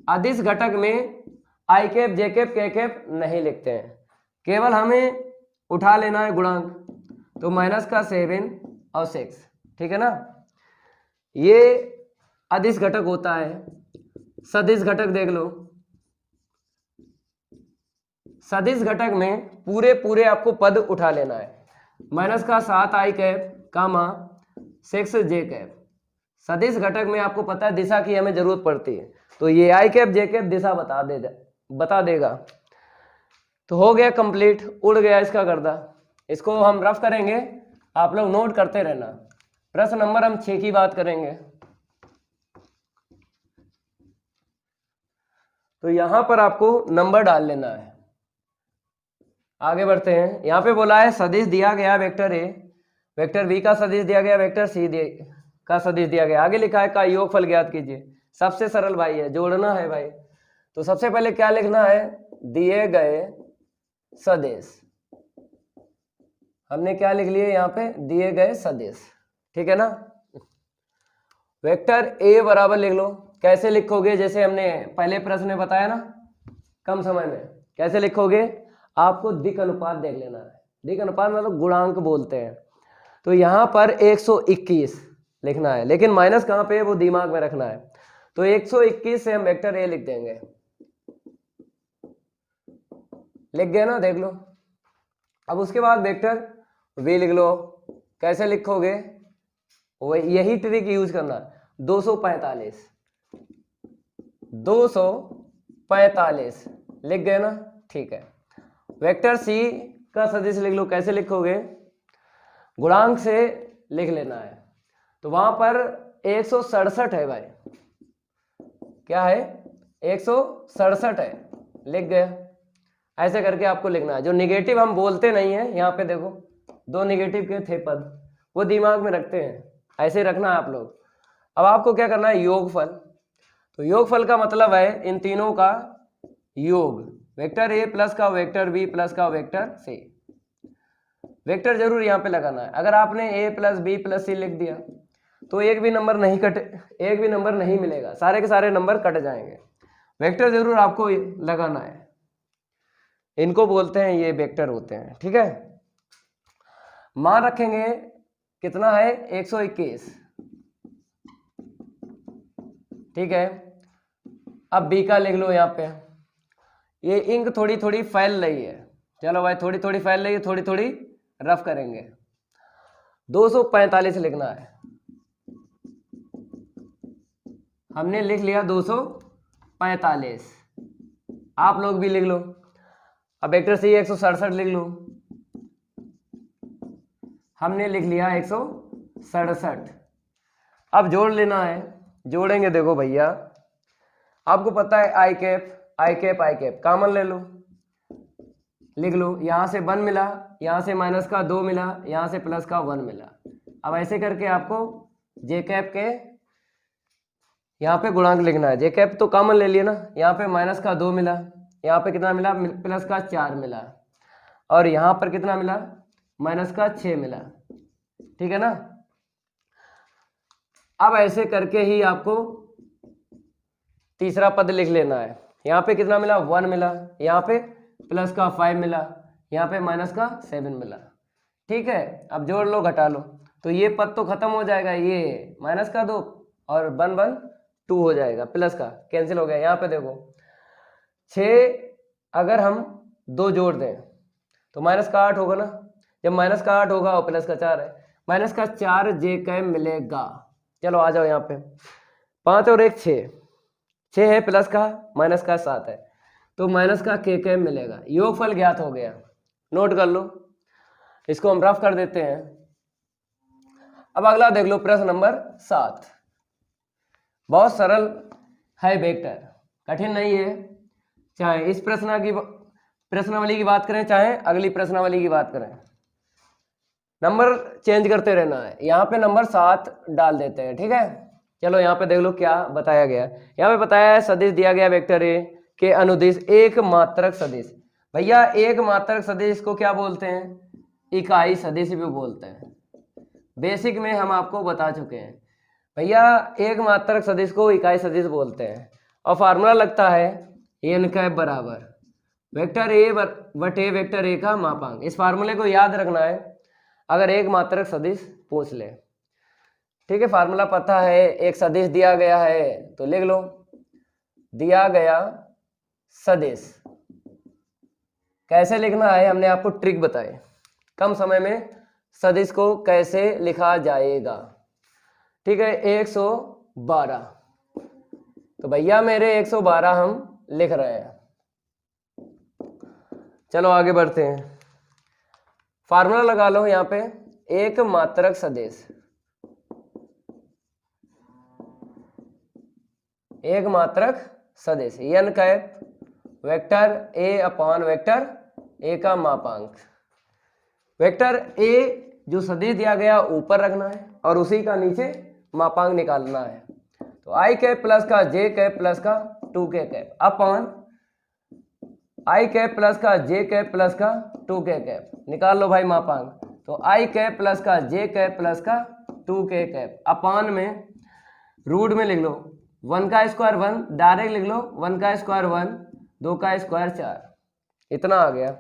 अदिश घटक में आई कैप जे कैप के कैप नहीं लिखते हैं, केवल हमें उठा लेना है गुणांक, तो माइनस का 7 और 6, ठीक है ना। ये अदिश घटक होता है। सदिश घटक देख लो, सदिश घटक में पूरे पूरे आपको पद उठा लेना है, माइनस का 7 आई कैप कामा 6 जे कैप। सदिश घटक में आपको पता है दिशा की हमें जरूरत पड़ती है, तो ये आई कैप जे कैप दिशा बता देगा। तो हो गया कंप्लीट, उड़ गया इसका गर्दा। इसको हम रफ करेंगे, आप लोग नोट करते रहना। प्रश्न नंबर हम 6 की बात करेंगे। तो यहां पर आपको नंबर डाल लेना है। आगे बढ़ते हैं। यहाँ पे बोला है सदिश दिया गया वेक्टर ए, वेक्टर बी का सदिश दिया गया, वेक्टर सी का सदिश दिया गया। आगे लिखा है का योगफल ज्ञात कीजिए। सबसे सरल भाई है, जोड़ना है भाई। तो सबसे पहले क्या लिखना है, दिए गए सदिश, हमने क्या लिख लिया यहाँ पे, दिए गए सदिश, ठीक है ना। वेक्टर ए बराबर लिख लो। कैसे लिखोगे, जैसे हमने पहले प्रश्न में बताया ना, कम समय में कैसे लिखोगे, आपको दिक अनुपात देख लेना है। दिक अनुपात मतलब गुणांक बोलते हैं। तो यहाँ पर 121 लिखना है, लेकिन माइनस कहाँ पे है वो दिमाग में रखना है। तो 121 से हम वेक्टर ए लिख देंगे, लिख गए ना, देख लो। अब उसके बाद वेक्टर वी लिख लो। कैसे लिखोगे, वो यही ट्रिक यूज करना, 245 लिख गए ना, ठीक है। वेक्टर सी का सदिश लिख लो। कैसे लिखोगे, गुणांक से लिख लेना है। तो वहां पर 167 है भाई, क्या है, 167 है, लिख गया। ऐसे करके आपको लिखना है। जो निगेटिव हम बोलते नहीं है, यहाँ पे देखो 2 निगेटिव के थे पद, वो दिमाग में रखते हैं, ऐसे रखना है आप लोग। अब आपको क्या करना है, योगफल। तो योगफल का मतलब है इन तीनों का योग, वेक्टर ए प्लस का वेक्टर बी प्लस का वेक्टर सी। वेक्टर जरूर यहाँ पे लगाना है। अगर आपने ए प्लस बी प्लस सी लिख दिया तो एक भी नंबर नहीं मिलेगा, सारे के सारे नंबर कट जाएंगे। वेक्टर जरूर आपको लगाना है। इनको बोलते हैं, ये वेक्टर होते हैं। ठीक है, मान रखेंगे कितना है 121। ठीक है, अब बी का लिख लो यहाँ पे। ये इंक थोड़ी थोड़ी फैल रही है, चलो भाई थोड़ी थोड़ी फैल रही है, थोड़ी थोड़ी रफ करेंगे। 245 लिखना है, हमने लिख लिया 245। आप लोग भी लिख लो। अब वेक्टर सी 167 लिख लो, हमने लिख लिया 167। अब जोड़ लेना है, जोड़ेंगे। देखो भैया आपको पता है आई कैप आई कैप आई कैप कॉमन ले लो, लिख लो। यहां से 1 मिला, यहां से माइनस का 2 मिला, यहां से प्लस का 1 मिला। अब ऐसे करके आपको जे कैप के यहाँ पे गुणांक लिखना है। जे कैप तो कॉमन ले लिए ना, यहाँ पे माइनस का 2 मिला, यहाँ पे कितना मिला प्लस का 4 मिला, और यहाँ पर कितना मिला माइनस का 6 मिला। ठीक है ना। अब ऐसे करके ही आपको तीसरा पद लिख लेना है। यहाँ पे कितना मिला 1 मिला, यहाँ पे प्लस का 5 मिला, यहाँ पे माइनस का 7 मिला। ठीक है, अब जोड़ लो घटा लो, तो ये पद तो खत्म हो जाएगा, ये माइनस का 2 और 1 1 2 हो जाएगा, प्लस का कैंसिल हो गया। यहाँ पे देखो 6 अगर हम 2 जोड़ दें तो माइनस का 8 होगा ना, जब माइनस का 8 होगा और प्लस का 4 है, माइनस का 4 जे कैप मिलेगा। चलो आ जाओ यहाँ पे, 5 और 1 6, 6 है प्लस का, माइनस का 7 है, तो माइनस का के कैप मिलेगा। योगफल ज्ञात हो गया, नोट कर लो। इसको हम रफ कर देते हैं। अब अगला देख लो प्रश्न नंबर 7, बहुत सरल है वेक्टर, कठिन नहीं है। चाहे इस प्रश्नावली की बात करें, चाहे अगली प्रश्नावली की बात करें, नंबर चेंज करते रहना है। यहाँ पे नंबर 7 डाल देते हैं। ठीक है, चलो यहाँ पे देख लो क्या बताया गया। यहाँ पे बताया है सदिश दिया गया वेक्टर ए के अनुदिश एक मात्रक सदिश। भैया एक मात्रक सदिश को क्या बोलते हैं, इकाई सदिश भी बोलते हैं। बेसिक में हम आपको बता चुके हैं भैया, एक मात्रक सदिश को इकाई सदिश बोलते हैं। और फार्मूला लगता है एन कैप बराबर वेक्टर ए बटे वेक्टर ए का मापांक। इस फार्मूले को याद रखना है अगर एक मात्रक सदिश पूछ ले। ठीक है, फार्मूला पता है, एक सदिश दिया गया है तो लिख लो, दिया गया सदिश कैसे लिखना है, हमने आपको ट्रिक बताई कम समय में सदिश को कैसे लिखा जाएगा। ठीक है, 112, तो भैया मेरे 112 हम लिख रहे हैं। चलो आगे बढ़ते हैं, फार्मूला लगा लो यहाँ पे, एक मात्रक सदिश, एक मात्रक सदिश n cap vector a upon vector a का मापांक। वेक्टर ए जो सदिश दिया गया ऊपर रखना है और उसी का नीचे मापांक निकालना है। तो आई कैप प्लस का जे कैप प्लस का 2k cap upon I cap plus का जे कैप प्लस का 2k कैप, निकाल लो भाई मापांक। तो आई कैप प्लस का जे कैप प्लस का 2k कैप अपॉन में रूट में लिख लो 1 का स्क्वायर 1, डायरेक्ट लिख लो 1 का स्क्वायर 1, 2 का स्क्वायर 4, इतना आ गया।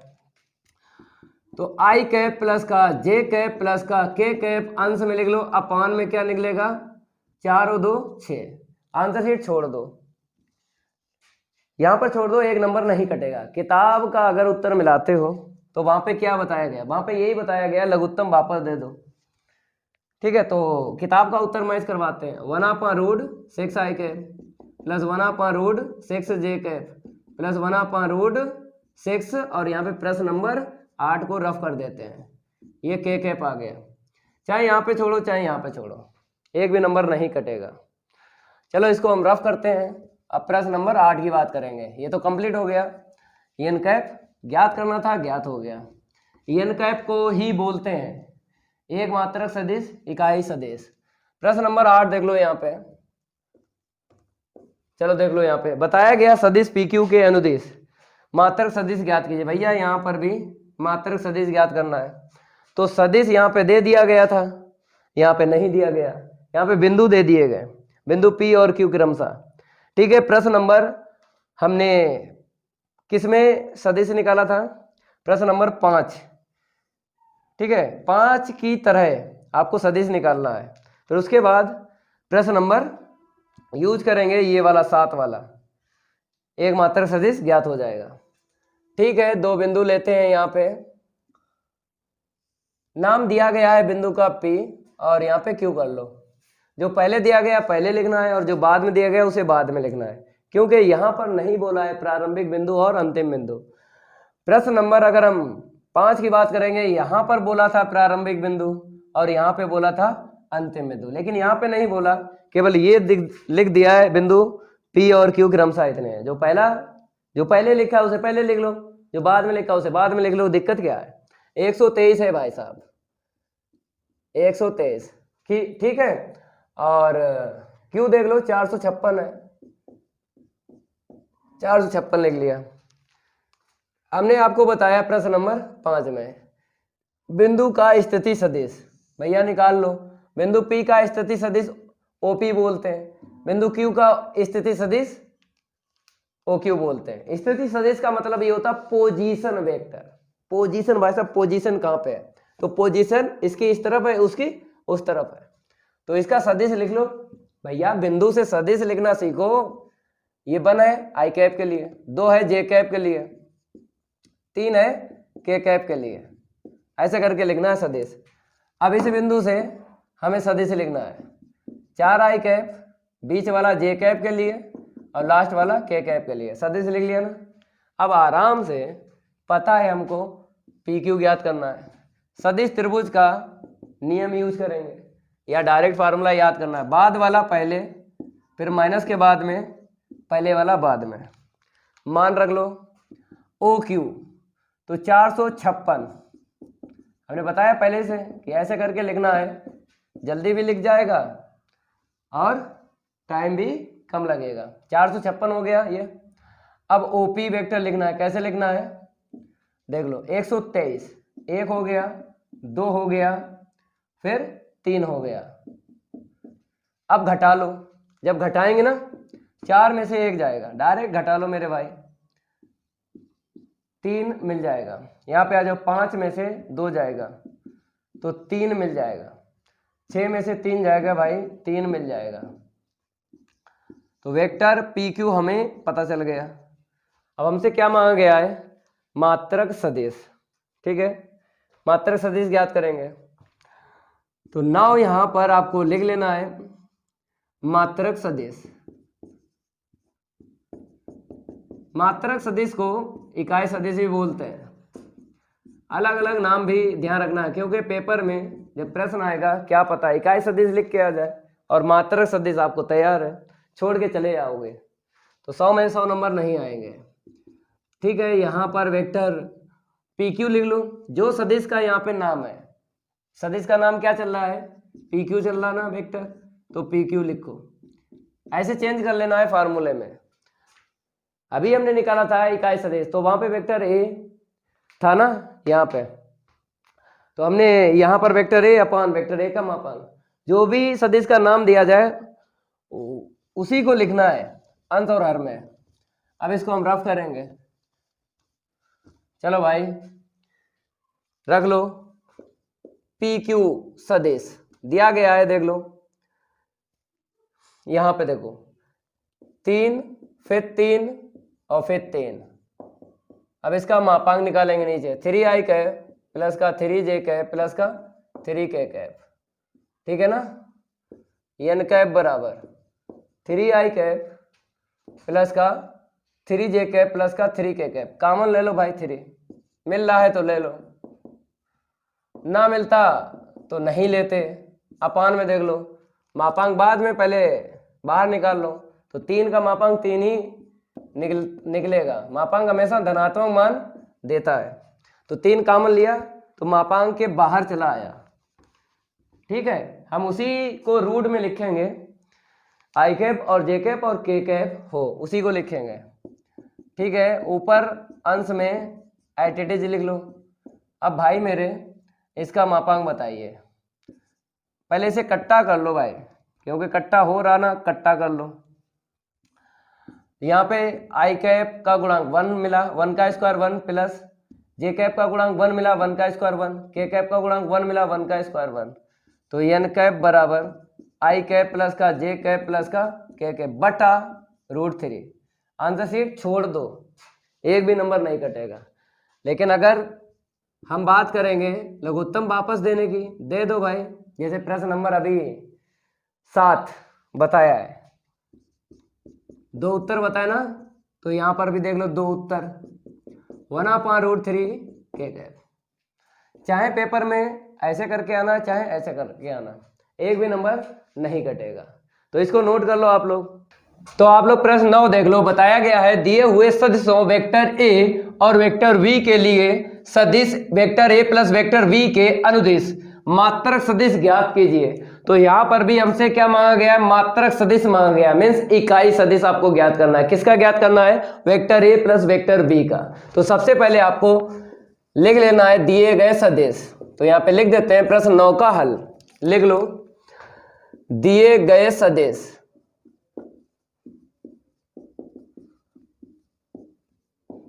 तो आई कैप प्लस का जे कैप प्लस का के कैप अंश में लिख लो, अपॉन में क्या निकलेगा 4 और 2 6, आंसर शीट छोड़ दो, यहां पर छोड़ दो, एक नंबर नहीं कटेगा। किताब का अगर उत्तर मिलाते हो तो वहां पे क्या बताया गया, वहां पे यही बताया गया लघुत्तम वापस दे दो। ठीक है, तो किताब का उत्तर मैच करवाते हैं, 1/√6 आई कैप प्लस 1/√6 जे कैप प्लस 1/√6, और यहाँ पे प्रश्न नंबर 8 को रफ कर देते हैं, ये के कैप आ गया। चाहे यहाँ पे छोड़ो चाहे यहाँ पे छोड़ो, एक भी नंबर नहीं कटेगा। चलो इसको हम रफ करते हैं। अब प्रश्न नंबर 8 की बात करेंगे, ये तो कंप्लीट हो गया। एन कैप ज्ञात करना था, ज्ञात हो गया। एन कैप को ही बोलते हैं एक मात्रक सदिश इकाई सदिश। प्रश्न नंबर 8 देख लो यहाँ पे, चलो देख लो यहाँ पे बताया गया सदिश PQ के अनुदिश मात्रक सदिश ज्ञात कीजिए। भैया यहाँ पर भी मात्रक सदिश ज्ञात करना है, तो सदिश यहाँ पे दे दिया गया था, यहाँ पे नहीं दिया गया, यहाँ पे बिंदु दे दिए गए, बिंदु P और Q क्रमशः। ठीक है, प्रश्न नंबर हमने किसमें सदिश निकाला था? प्रश्न नंबर 5, ठीक है, 5 की तरह आपको सदिश निकालना है। फिर उसके बाद प्रश्न नंबर यूज करेंगे ये वाला 7 वाला, एक मात्रक सदिश ज्ञात हो जाएगा। ठीक है, 2 बिंदु लेते हैं। यहाँ पे नाम दिया गया है बिंदु का P और यहाँ पे Q कर लो। जो पहले दिया गया पहले लिखना है और जो बाद में दिया गया उसे बाद में लिखना है, क्योंकि यहाँ पर नहीं बोला है प्रारंभिक बिंदु और अंतिम बिंदु। प्रश्न नंबर अगर हम 5 की बात करेंगे, यहाँ पर बोला था प्रारंभिक बिंदु और यहाँ पे बोला था अंतिम बिंदु, लेकिन यहाँ पे नहीं बोला, केवल ये लिख दिया है बिंदु P और Q क्रमशः इतने हैं। जो पहले लिखा है उसे पहले लिख लो, जो बाद में लिखा उसे बाद में लिख लो। दिक्कत क्या है? 123 है भाई साहब, 123, ठीक है। और Q देख लो 456 है, 456 लिख लिया। हमने आपको बताया प्रश्न नंबर 5 में बिंदु का स्थिति सदिश भैया निकाल लो। बिंदु P का स्थिति सदिश OP बोलते हैं, बिंदु Q का स्थिति सदिश OQ बोलते हैं। स्थिति सदिश का मतलब ये होता है पोजीशन वेक्टर। पोजीशन भाई साहब, पोजीशन कहाँ पे है? तो पोजीशन इसकी इस तरफ है, उसकी उस तरफ है, तो इसका सदिश लिख लो भैया। बिंदु से सदिश लिखना सीखो। ये 1 है I कैप के लिए, 2 है J कैप के लिए, 3 है K कैप के लिए, ऐसे करके लिखना है सदिश। अब इस बिंदु से हमें सदिश लिखना है 4 I कैप, बीच वाला J कैप के लिए और लास्ट वाला K कैप के लिए। सदिश लिख लिया ना। अब आराम से पता है हमको PQ ज्ञात करना है। सदिश त्रिभुज का नियम यूज करेंगे या डायरेक्ट फार्मूला याद करना है। बाद वाला पहले, फिर माइनस के बाद में, पहले वाला बाद में। मान रख लो OQ तो 456, हमने बताया पहले से कि ऐसे करके लिखना है, जल्दी भी लिख जाएगा और टाइम भी कम लगेगा। 456 हो गया ये। अब OP वेक्टर लिखना है, कैसे लिखना है देख लो। 123, 1 हो गया, 2 हो गया, फिर 3 हो गया। अब घटा लो, जब घटाएंगे ना 4 में से 1 जाएगा, डायरेक्ट घटा लो मेरे भाई, 3 मिल जाएगा। यहाँ पे आ जाओ, 5 में से 2 जाएगा तो 3 मिल जाएगा, 6 में से 3 जाएगा भाई, 3 मिल जाएगा। तो वेक्टर PQ हमें पता चल गया। अब हमसे क्या मांगा गया है? मात्रक सदिश, ठीक है, मात्रक सदिश ज्ञात करेंगे। तो नाउ यहां पर आपको लिख लेना है मात्रक सदिश। मात्रक सदिश को इकाई सदिश भी बोलते हैं, अलग अलग नाम भी ध्यान रखना है, क्योंकि पेपर में जब प्रश्न आएगा क्या पता इकाई सदिश लिख के आ जाए और मात्रक सदिश आपको तैयार है, छोड़ के चले जाओगे तो 100 में 100 नंबर नहीं आएंगे। ठीक है, यहाँ पर वेक्टर PQ लिख लो, जो सदिश का यहाँ पे नाम है। सदिश का नाम क्या चल रहा है? PQ चल रहा ना वेक्टर, तो PQ लिखो। ऐसे चेंज कर लेना है फार्मूले में। अभी हमने निकाला था इकाई सदिश, तो वहां पे वेक्टर A था ना, यहाँ पे तो हमने यहाँ पर vector A upon vector A का मापांक, जो भी सदिश का नाम दिया जाए उसी को लिखना है अंश और हर में। अब इसको हम रफ करेंगे, चलो भाई रख लो। PQ सदिश दिया गया है, देख लो यहां पे देखो, 3 फिर 3 और फिर 3। अब इसका मापांक निकालेंगे नीचे, 3i कैप प्लस का 3j कैप प्लस का 3k कैप, ठीक है ना। n कैप बराबर 3i कैप प्लस का 3j कैप प्लस का 3k कैप। कॉमन ले लो भाई, 3 मिल रहा है तो ले लो, ना मिलता तो नहीं लेते। अपान में देख लो, मापांक बाद में, पहले बाहर निकाल लो, तो 3 का मापांक 3 ही निकलेगा। मापांक हमेशा धनात्मक मान देता है, तो 3 कॉमन लिया तो मापांक के बाहर चला आया। ठीक है, हम उसी को रूट में लिखेंगे, आई कैप और जे कैप और के कैप हो, उसी को लिखेंगे। ठीक है, ऊपर अंश में एटीटीज लिख लो। अब भाई मेरे इसका मापांक बताइए, पहले इसे कट्टा कर लो भाई, क्योंकि कट्टा हो रहा ना, कट्टा कर लो। यहाँ पे आई कैप का गुणांक 1 मिला, 1 का स्क्वायर 1 प्लस जे कैप का गुणांक 1 मिला, 1 का स्क्वायर 1, के कैप का गुणांक 1 मिला, 1 का स्क्वायर 1। तो एन कैप बराबर आई कैप प्लस का जे कैप प्लस का के कैप बटा √3। आंसर शीट छोड़ दो, एक भी नंबर नहीं कटेगा। लेकिन अगर हम बात करेंगे लघुत्तम वापस देने की, दे दो भाई। जैसे प्रश्न नंबर अभी 7 बताया है, 2 उत्तर बताए ना, तो यहाँ पर भी देख लो 2 उत्तर, 1/√3 के कैप। चाहे पेपर में ऐसे करके आना, चाहे ऐसे करके आना, एक भी नंबर नहीं कटेगा। तो इसको नोट कर लो आप लोग। तो आप लोग प्रश्न 9 देख लो। बताया गया है दिए हुए सदिशों वेक्टर ए और वेक्टर वी के लिए सदिश vector a plus vector v के अनुदिश मात्रक सदिश ज्ञात कीजिए। तो यहाँ पर भी हमसे क्या मांगा गया है? मात्रक सदिश मांगा गया, मीन्स इकाई सदिश आपको ज्ञात करना है। किसका ज्ञात करना है? Vector a plus vector b का। तो सबसे पहले आपको लिख लेना है दिए गए सदिश। तो यहाँ पे लिख देते हैं प्रश्न 9 का हल, लिख लो दिए गए सदिश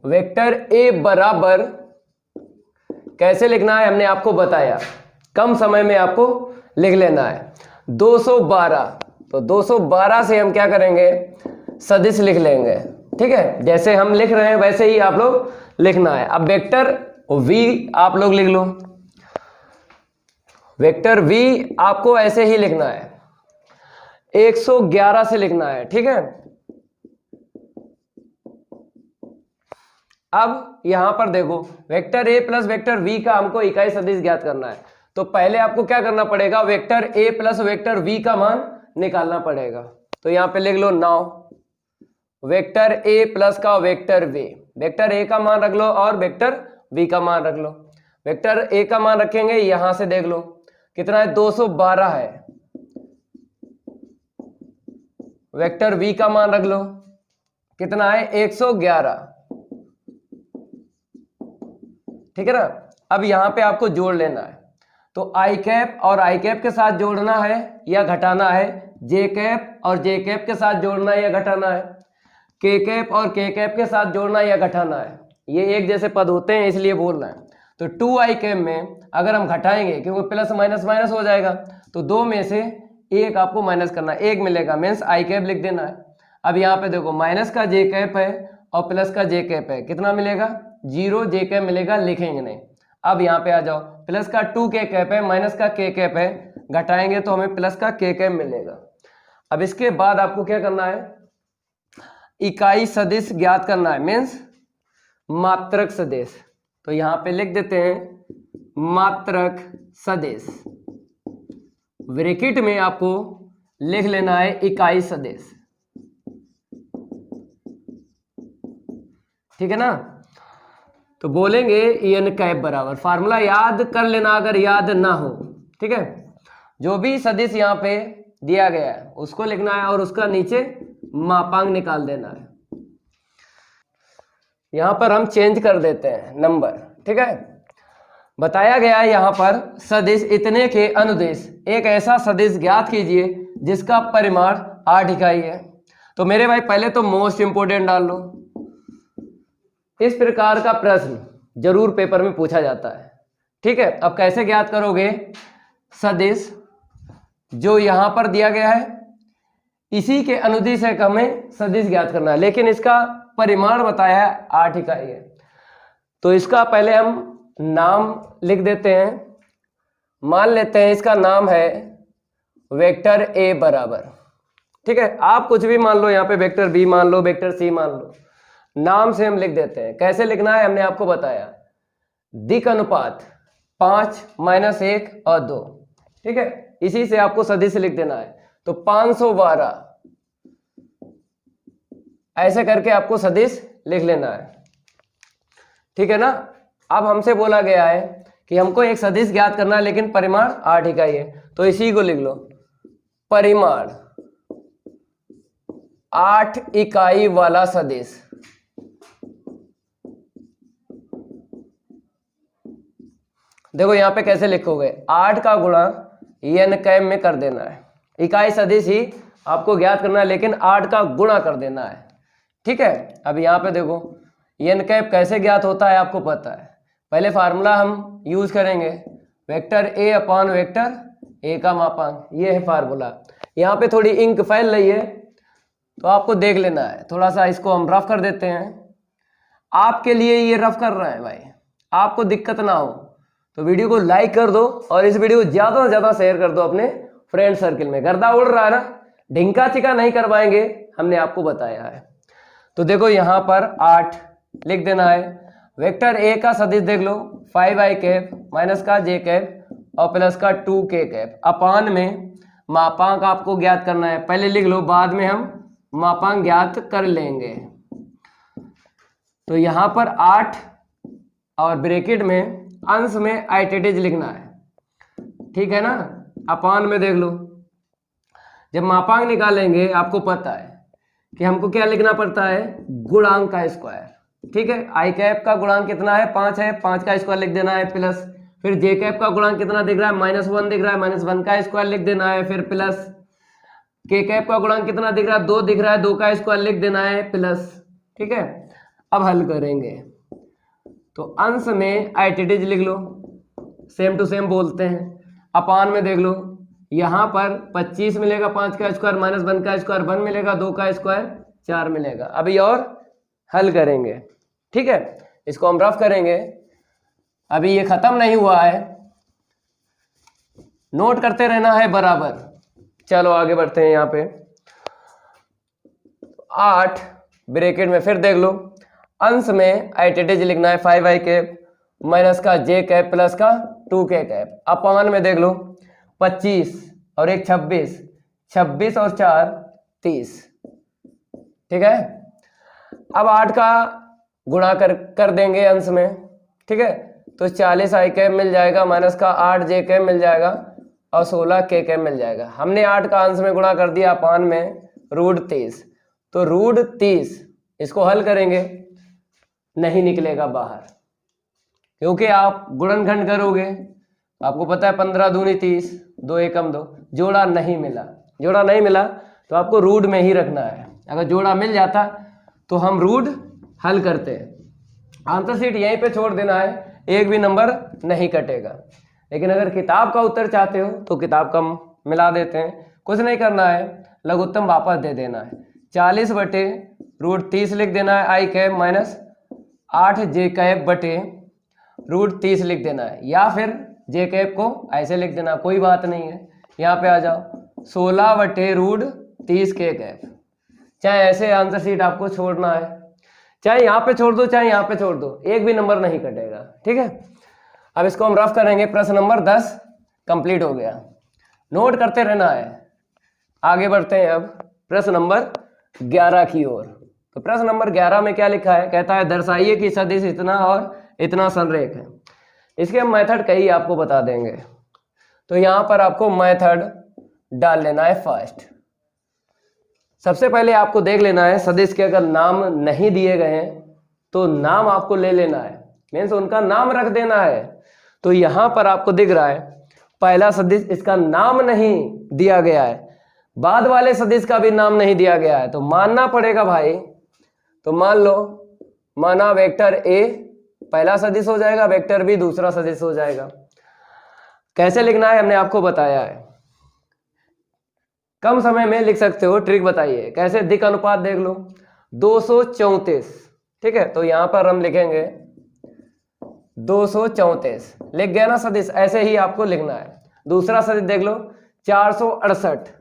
वेक्टर ए बराबर, कैसे लिखना है हमने आपको बताया, कम समय में आपको लिख लेना है 212। तो 212 से हम क्या करेंगे? सदिश लिख लेंगे। ठीक है, जैसे हम लिख रहे हैं वैसे ही आप लोग लिखना है। अब वेक्टर v आप लोग लिख लो, वेक्टर v आपको ऐसे ही लिखना है, 111 से लिखना है। ठीक है, अब यहां पर देखो vector a plus vector v का हमको इकाई सदिश ज्ञात करना है। तो पहले आपको क्या करना पड़ेगा? Vector a plus vector v का मान निकालना पड़ेगा। तो यहां पे लिख लो 9 वेक्टर a प्लस का वेक्टर v, वेक्टर a का मान रख लो और वेक्टर v का मान रख लो। वेक्टर a का मान रखेंगे, यहां से देख लो कितना है? 212 है। वेक्टर v का मान रख लो कितना है? 111। ठीक है ना। अब यहां पे आपको जोड़ लेना है। तो आई कैप और आई कैप के साथ जोड़ना है या घटाना है, जे कैप और जे कैप के साथ जोड़ना है या घटाना है, के कैप और के कैप के साथ जोड़ना है या घटाना है। ये एक जैसे पद होते हैं इसलिए बोल रहे हैं। तो 2 आई कैप में अगर हम घटाएंगे, क्योंकि प्लस माइनस माइनस हो जाएगा, तो 2 में से एक आपको माइनस करना है, 1 मिलेगा, मीन्स आई कैप लिख देना है। अब यहाँ पे देखो माइनस का जे कैप है और प्लस का जे कैप है, कितना मिलेगा? 0 जे कैप मिलेगा, लिखेंगे नहीं। अब यहाँ पे आ जाओ, प्लस का 2 के कैप है, माइनस का के कैप है, घटाएंगे तो हमें प्लस का के कैप मिलेगा। अब इसके बाद आपको क्या करना है? इकाई सदिश ज्ञात करना है, मीन्स मात्रक सदिश। तो यहाँ पे लिख देते हैं मात्रक सदिश, ब्रैकेट में आपको लिख लेना है इकाई सदिश। ठीक है ना। तो बोलेंगे एन कैप बराबर, फार्मूला याद कर लेना अगर याद ना हो। ठीक है, जो भी सदिश यहाँ पे दिया गया है उसको लिखना है और उसका नीचे मापांक निकाल देना है। यहां पर हम चेंज कर देते हैं नंबर। ठीक है, बताया गया है यहां पर सदिश इतने के अनुदिश एक ऐसा सदिश ज्ञात कीजिए जिसका परिमाण 8 इकाई है। तो मेरे भाई पहले तो मोस्ट इंपोर्टेंट डाल लो। इस प्रकार का प्रश्न जरूर पेपर में पूछा जाता है। ठीक है, अब कैसे ज्ञात करोगे? सदिश जो यहां पर दिया गया है इसी के अनुदिश है, हमें सदिश ज्ञात करना है, लेकिन इसका परिमाण बताया है 8 इकाई है। तो इसका पहले हम नाम लिख देते हैं। मान लेते हैं इसका नाम है वेक्टर ए बराबर। ठीक है, आप कुछ भी मान लो, यहाँ पे वेक्टर बी मान लो, वेक्टर सी मान लो, नाम से हम लिख देते हैं। कैसे लिखना है हमने आपको बताया, दिक् अनुपात 5 - 1 और 2। ठीक है, इसी से आपको सदिश लिख देना है। तो 512 ऐसे करके आपको सदिश लिख लेना है। ठीक है ना। अब हमसे बोला गया है कि हमको एक सदिश ज्ञात करना है लेकिन परिमाण 8 इकाई है, तो इसी को लिख लो, परिमाण 8 इकाई वाला सदिश। देखो यहां पे कैसे लिखोगे, 8 का गुणा एन कैप में कर देना है। इकाई सदिश ही आपको ज्ञात करना है लेकिन 8 का गुणा कर देना है। ठीक है। अब यहाँ पे देखो एन कैप कैसे ज्ञात होता है आपको पता है। पहले फार्मूला हम यूज करेंगे vector a upon vector a का मापांक, ये है फार्मूला। यहाँ पे थोड़ी इंक फैल रही है तो आपको देख लेना है, थोड़ा सा इसको हम रफ कर देते हैं। आपके लिए ये रफ कर रहे हैं भाई, आपको दिक्कत ना हो तो वीडियो को लाइक कर दो और इस वीडियो को ज्यादा से ज्यादा शेयर कर दो अपने फ्रेंड सर्किल में। गर्दा उड़ रहा है ना, ढिंका चिका नहीं करवाएंगे, हमने आपको बताया है। तो देखो यहाँ पर 8 लिख देना है। वेक्टर ए का सदिश देख लो 5i कैप माइनस का j कैप और प्लस का 2k कैप अपान में मापांक आपको ज्ञात करना है। पहले लिख लो, बाद में हम मापांक ज्ञात कर लेंगे। तो यहाँ पर 8 और ब्रैकेट में अंश में आइटेटेज लिखना है, ठीक है ना। अपान में देख लो, जब मापांक निकालेंगे आपको पता है कि हमको क्या लिखना पड़ता है, गुणांक का स्क्वायर, ठीक है। आई कैप का गुणांक कितना है, 5 है, 5 का स्क्वायर लिख देना है प्लस, फिर जे कैप का गुणांक कितना दिख रहा है, -1 दिख रहा है, -1 का स्क्वायर लिख देना है, फिर प्लस के कैप का गुणांक कितना दिख रहा है, 2 दिख रहा है, 2 का स्क्वायर लिख देना है प्लस, ठीक है। अब हल करेंगे तो अंश में आइटेटेज लिख लो, सेम टू सेम बोलते हैं। अपान में देख लो, यहाँ पर 25 मिलेगा, 5 का स्क्वायर -1 का स्क्वायर 1 मिलेगा, 2 का स्क्वायर 4 मिलेगा। अभी और हल करेंगे, ठीक है। इसको हम रफ करेंगे, अभी ये खत्म नहीं हुआ है, नोट करते रहना है बराबर। चलो आगे बढ़ते हैं। यहाँ पे 8 ब्रैकेट में फिर देख लो, अंश में आइटेटेज लिखना है 5i कैप माइनस का j कैप प्लस का 2k कैप अपान में देख लो 25 और 1 26, 26 और 4 30, ठीक है। अब 8 का गुणा कर देंगे अंश में, ठीक है। तो 40i कैप मिल जाएगा माइनस का 8j कैप मिल जाएगा और 16k कैप मिल जाएगा। हमने 8 का अंश में गुणा कर दिया, अपान में √30, तो √30 इसको हल करेंगे, नहीं निकलेगा बाहर क्योंकि आप गुणनखंड करोगे, आपको पता है 15 दूनी 30, 2 एकम 2, जोड़ा नहीं मिला। जोड़ा नहीं मिला तो आपको रूट में ही रखना है। अगर जोड़ा मिल जाता तो हम रूट हल करते हैं। आंसर शीट यहीं पे छोड़ देना है, एक भी नंबर नहीं कटेगा। लेकिन अगर किताब का उत्तर चाहते हो तो किताब का मिला देते हैं, कुछ नहीं करना है, लघुत्तम वापस दे देना है। 40 बटे √30 लिख देना है आई कैप माइनस 8j कैप बटे √30 लिख देना है, या फिर j कैप को ऐसे लिख देना, कोई बात नहीं है। यहाँ पे आ जाओ 16 बटे √30 k कैप, चाहे ऐसे आंसर शीट आपको छोड़ना है, चाहे यहाँ पे छोड़ दो चाहे यहाँ पे छोड़ दो, एक भी नंबर नहीं कटेगा, ठीक है। अब इसको हम रफ करेंगे। प्रश्न नंबर 10 कंप्लीट हो गया, नोट करते रहना है। आगे बढ़ते हैं अब प्रश्न नंबर 11 की ओर। तो प्रश्न नंबर 11 में क्या लिखा है, कहता है दर्शाइए कि सदिश इतना और इतना संरेख है। इसके हम मेथड कई आपको बता देंगे। तो यहाँ पर आपको मेथड डाल लेना है। फर्स्ट सबसे पहले आपको देख लेना है सदिश के अगर नाम नहीं दिए गए हैं तो नाम आपको ले लेना है, मीन्स उनका नाम रख देना है। तो यहाँ पर आपको दिख रहा है पहला सदिश, इसका नाम नहीं दिया गया है, बाद वाले सदिश का भी नाम नहीं दिया गया है, तो मानना पड़ेगा भाई। तो मान लो, माना वेक्टर ए पहला सदिश हो जाएगा, वेक्टर बी दूसरा सदिश हो जाएगा। कैसे लिखना है हमने आपको बताया है, कम समय में लिख सकते हो, ट्रिक बताइए कैसे। दिक् अनुपात देख लो 234, ठीक है। तो यहां पर हम लिखेंगे 234, लिख गया ना सदिश, ऐसे ही आपको लिखना है। दूसरा सदिश देख लो 468,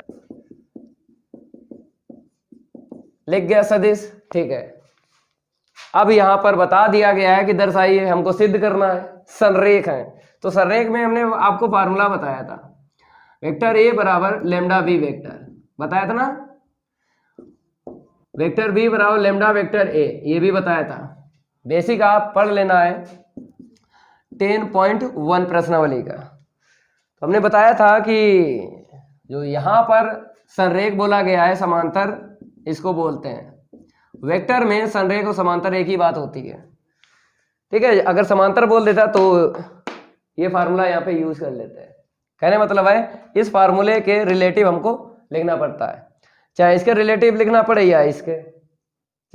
लिख गया सदिश, ठीक है। अब यहां पर बता दिया गया है कि दर्शाइए, हमको सिद्ध करना है, संरेख है। तो संरेख में हमने आपको फार्मूला बताया था, वेक्टर ए बराबर लेमडा बी वेक्टर, बताया था ना। वेक्टर बी बराबर लेमडा वेक्टर ए, ये भी बताया था। बेसिक आप पढ़ लेना है 10.1 प्रश्नावली का। तो हमने बताया था कि जो यहाँ पर संरेख बोला गया है, समांतर इसको बोलते हैं। वेक्टर में संरेख और समांतर एक ही बात होती है, ठीक है। अगर समांतर बोल देता तो ये फार्मूला यहाँ पे यूज कर लेते हैं। कहने मतलब है इस फार्मूले के रिलेटिव हमको लिखना पड़ता है, चाहे इसके रिलेटिव लिखना पड़े या इसके,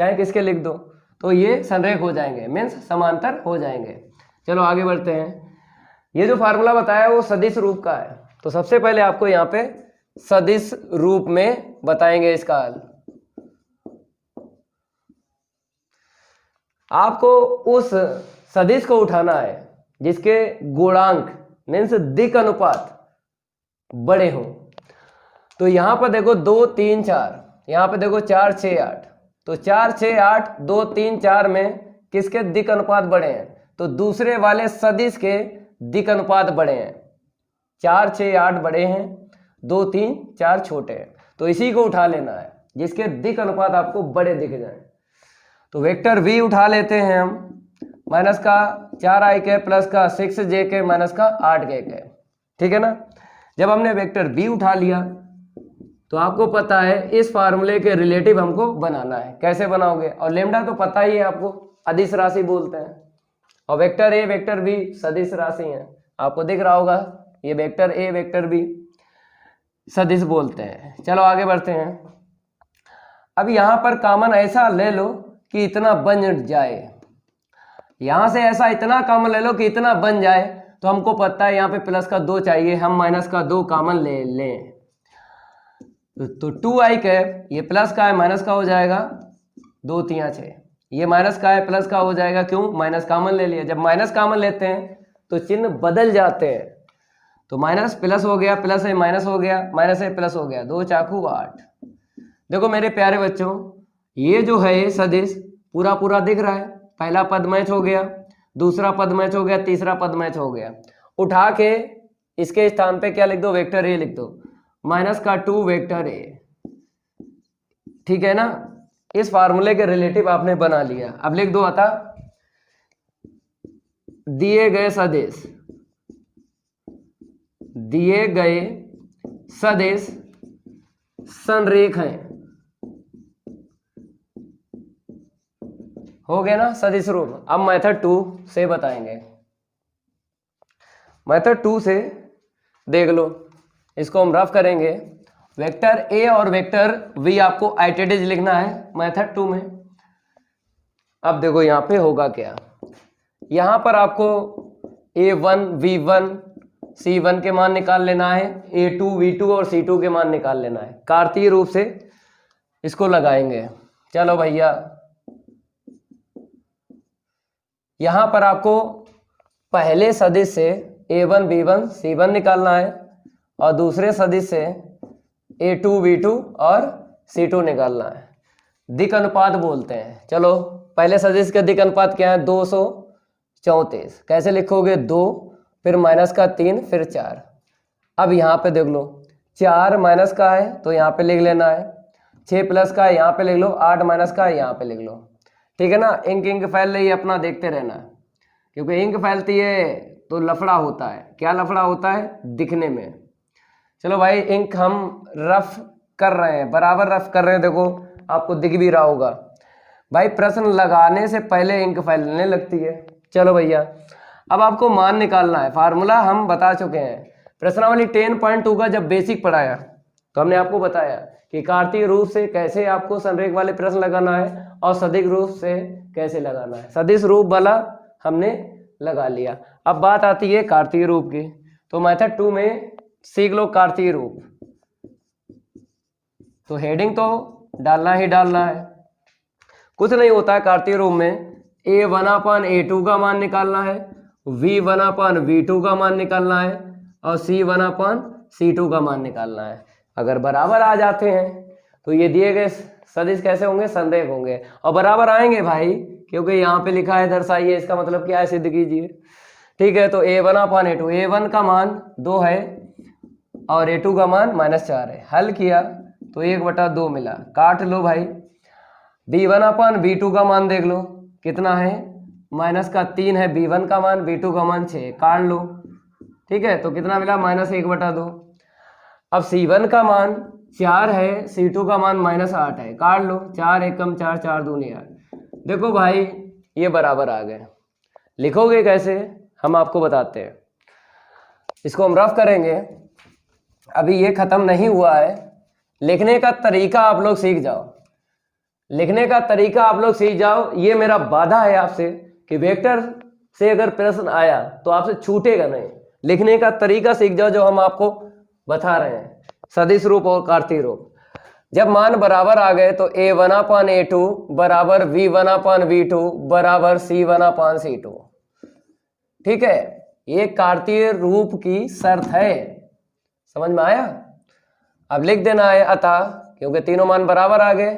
चाहे किसके लिख दो, तो ये संरेख हो जाएंगे, मीन्स समांतर हो जाएंगे। चलो आगे बढ़ते हैं। ये जो फार्मूला बताया वो सदिश रूप का है, तो सबसे पहले आपको यहाँ पे सदिश रूप में बताएंगे इसका हल। आपको उस सदिश को उठाना है जिसके गुणांक मीन्स दिक् अनुपात बड़े हों। तो यहां पर देखो 2 3 4, यहां पे देखो 4 6 8, तो 4 6 8 2 3 4 में किसके दिक् अनुपात बड़े हैं, तो दूसरे वाले सदिश के दिक् अनुपात बड़े हैं। 4 6 8 बड़े हैं, 2 3 4 छोटे हैं, तो इसी को उठा लेना है जिसके दिक् अनुपात आपको बड़े दिख जाए। तो वेक्टर v उठा लेते हैं हम, माइनस का 4i के प्लस का 6j के माइनस का 8k के, ठीक है ना। जब हमने वेक्टर v उठा लिया तो आपको पता है इस फार्मूले के रिलेटिव हमको बनाना है। कैसे बनाओगे, और लेमडा तो पता ही है आपको, अदिश राशि बोलते हैं, और वेक्टर a वेक्टर v सदिश राशि है, आपको दिख रहा होगा ये वेक्टर a वेक्टर v सदिश बोलते हैं। चलो आगे बढ़ते हैं। अब यहां पर कॉमन ऐसा ले लो कि इतना बन जाए, यहां से ऐसा इतना कॉमन ले लो कि इतना बन जाए, तो हमको पता है यहाँ पे प्लस का 2 चाहिए, हम माइनस का 2 कॉमन ले लें। तो 2i कैप, ये प्लस का है माइनस का हो जाएगा, 2 3 6, ये माइनस का है प्लस का हो जाएगा, क्यों, माइनस कॉमन ले लिया। जब माइनस कॉमन लेते हैं तो चिन्ह बदल जाते हैं, तो माइनस प्लस हो गया, प्लस है माइनस हो गया, माइनस है प्लस हो गया, 2 चाकू 8। देखो मेरे प्यारे बच्चों, ये जो है सदिश पूरा पूरा दिख रहा है, पहला पद मैच हो गया, दूसरा पद मैच हो गया, तीसरा पद मैच हो गया। उठा के इसके स्थान पे क्या लिख दो, वेक्टर ए लिख दो, माइनस का 2 वेक्टर ए, ठीक है ना। इस फार्मूले के रिलेटिव आपने बना लिया। अब लिख दो अतः दिए गए सदिश, दिए गए सदिश संरेख हैं, हो गया ना सदिश रूप। अब मेथड 2 से बताएंगे। मेथड 2 से देख लो, इसको हम रफ करेंगे। वेक्टर ए और वेक्टर वी आपको आइटेडिज लिखना है मेथड 2 में। अब देखो यहाँ पे होगा क्या, यहाँ पर आपको a1 v1 c1 के मान निकाल लेना है, a2 v2 और c2 के मान निकाल लेना है। कार्तीय रूप से इसको लगाएंगे। चलो भैया, यहां पर आपको पहले सदिश से a1 b1 c1 निकालना है और दूसरे सदिश से a2 v2 और c2 निकालना है। दिक् अनुपात बोलते हैं। चलो पहले सदिश का दिक् अनुपात क्या है, 234। कैसे लिखोगे, 2 फिर माइनस का 3 फिर 4। अब यहाँ पे देख लो, 4 माइनस का है तो यहाँ पे लिख लेना है, 6 प्लस का है यहाँ पे लिख लो, 8 माइनस का है यहाँ पे लिख लो, ठीक है ना। इंक फैल रही है, अपना देखते रहना, क्योंकि इंक फैलती है तो लफड़ा होता है। क्या लफड़ा होता है, दिखने में। चलो भाई, इंक हम रफ कर रहे हैं, बराबर रफ कर रहे हैं, देखो आपको दिख भी रहा होगा भाई। प्रश्न लगाने से पहले इंक फैलने लगती है। चलो भैया, अब आपको मान निकालना है। फार्मूला हम बता चुके हैं, प्रश्नावली 10.2 का जब बेसिक पढ़ाया तो हमने आपको बताया कि कार्तीय रूप से कैसे आपको संरेख वाले प्रश्न लगाना है और सदिश रूप से कैसे लगाना है। सदिश रूप वाला हमने लगा लिया। अब बात आती है कार्तीय रूप की, तो मेथड 2 में सीख लो कार्तीय रूप। तो हेडिंग तो डालना ही डालना है, कुछ नहीं होता है कार्तीय रूप में। a1/a2 का मान निकालना है, v1/v2 का मान निकालना है और c1/c2 का मान निकालना है। अगर बराबर आ जाते हैं तो ये दिए गए सदिश कैसे होंगे, संरेख होंगे। और बराबर आएंगे भाई, क्योंकि यहाँ पे लिखा है दर्शाइए, इसका मतलब क्या है, सिद्ध कीजिए। ठीक है, तो a1/a2, a1 का मान 2 है और a2 का मान -4 है। हल किया तो 1/2 मिला, काट लो भाई। b1/b2 का मान देख लो कितना है, -3 है b1 का मान, b2 का मान 6, काट लो। ठीक है, तो कितना मिला, -1/2। अब c1 का मान 4 है, c2 का मान -8 है, काट लो। 4 एकम 4, 4 दूनी 8। देखो भाई, ये बराबर आ गए। लिखोगे कैसे, हम आपको बताते हैं। इसको हम रफ करेंगे, अभी ये खत्म नहीं हुआ है। लिखने का तरीका आप लोग सीख जाओ। लिखने का तरीका आप लोग सीख जाओ, ये मेरा वादा है आपसे कि वेक्टर से अगर प्रश्न आया तो आपसे छूटेगा नहीं। लिखने का तरीका सीख जाओ जो हम आपको बता रहे हैं, सदिश रूप और कार्तीय रूप। जब मान बराबर आ गए तो a1/a2 बराबर v1/v2 बराबर c1/c2। ठीक है, ये कार्तीय रूप की शर्त है, समझ में आया। अब लिख देना है अतः, क्योंकि तीनों मान बराबर आ गए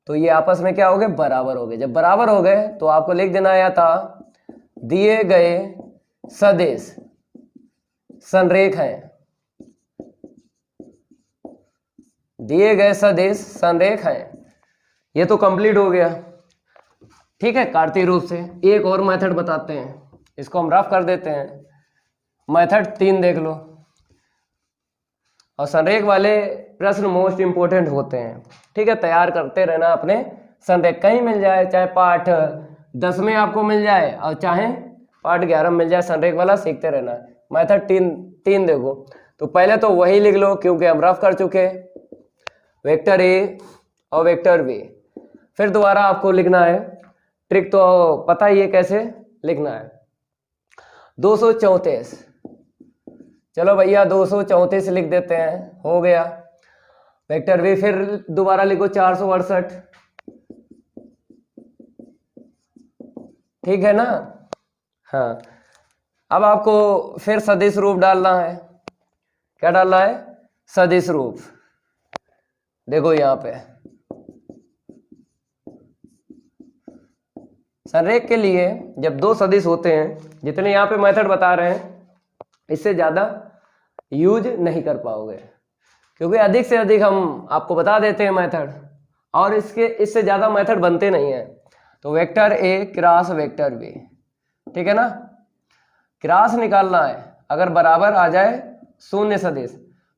तो ये आपस में क्या हो गए, बराबर हो गए। जब बराबर हो गए तो आपको लिख देना है अतः दिए गए सदिश संरेख हैं, दिए गए सदिश संरेख हैं। ये तो कंप्लीट हो गया। ठीक है, कार्तीय रूप से एक और मेथड बताते हैं, इसको हम रफ कर देते हैं। मेथड 3 देख लो। और संरेख वाले प्रश्न मोस्ट इंपोर्टेंट होते हैं। ठीक है, तैयार करते रहना अपने संरेख, कहीं मिल जाए, चाहे पाठ 10 में आपको मिल जाए और चाहे पाठ 11 में मिल जाए, संरेख वाला सीखते रहना। मेथड 3 देखो। तो पहले तो वही लिख लो क्योंकि हम रफ कर चुके, वेक्टर ए और वेक्टर बी। फिर दोबारा आपको लिखना है, ट्रिक तो पता ही है कैसे लिखना है। 234, चलो भैया 234 लिख देते हैं, हो गया। वेक्टर बी फिर दोबारा लिखो 468, ठीक है ना। हाँ, अब आपको फिर सदिश रूप डालना है। क्या डालना है, सदिश रूप। देखो यहां पे संरेख के लिए जब 2 सदिश होते हैं, जितने यहां पे मेथड बता रहे हैं इससे ज्यादा यूज नहीं कर पाओगे, क्योंकि अधिक से अधिक हम आपको बता देते हैं मेथड, और इससे ज्यादा मेथड बनते नहीं है। तो vector a cross vector b, ठीक है ना। क्रॉस निकालना है, अगर बराबर आ जाए शून्य सदिश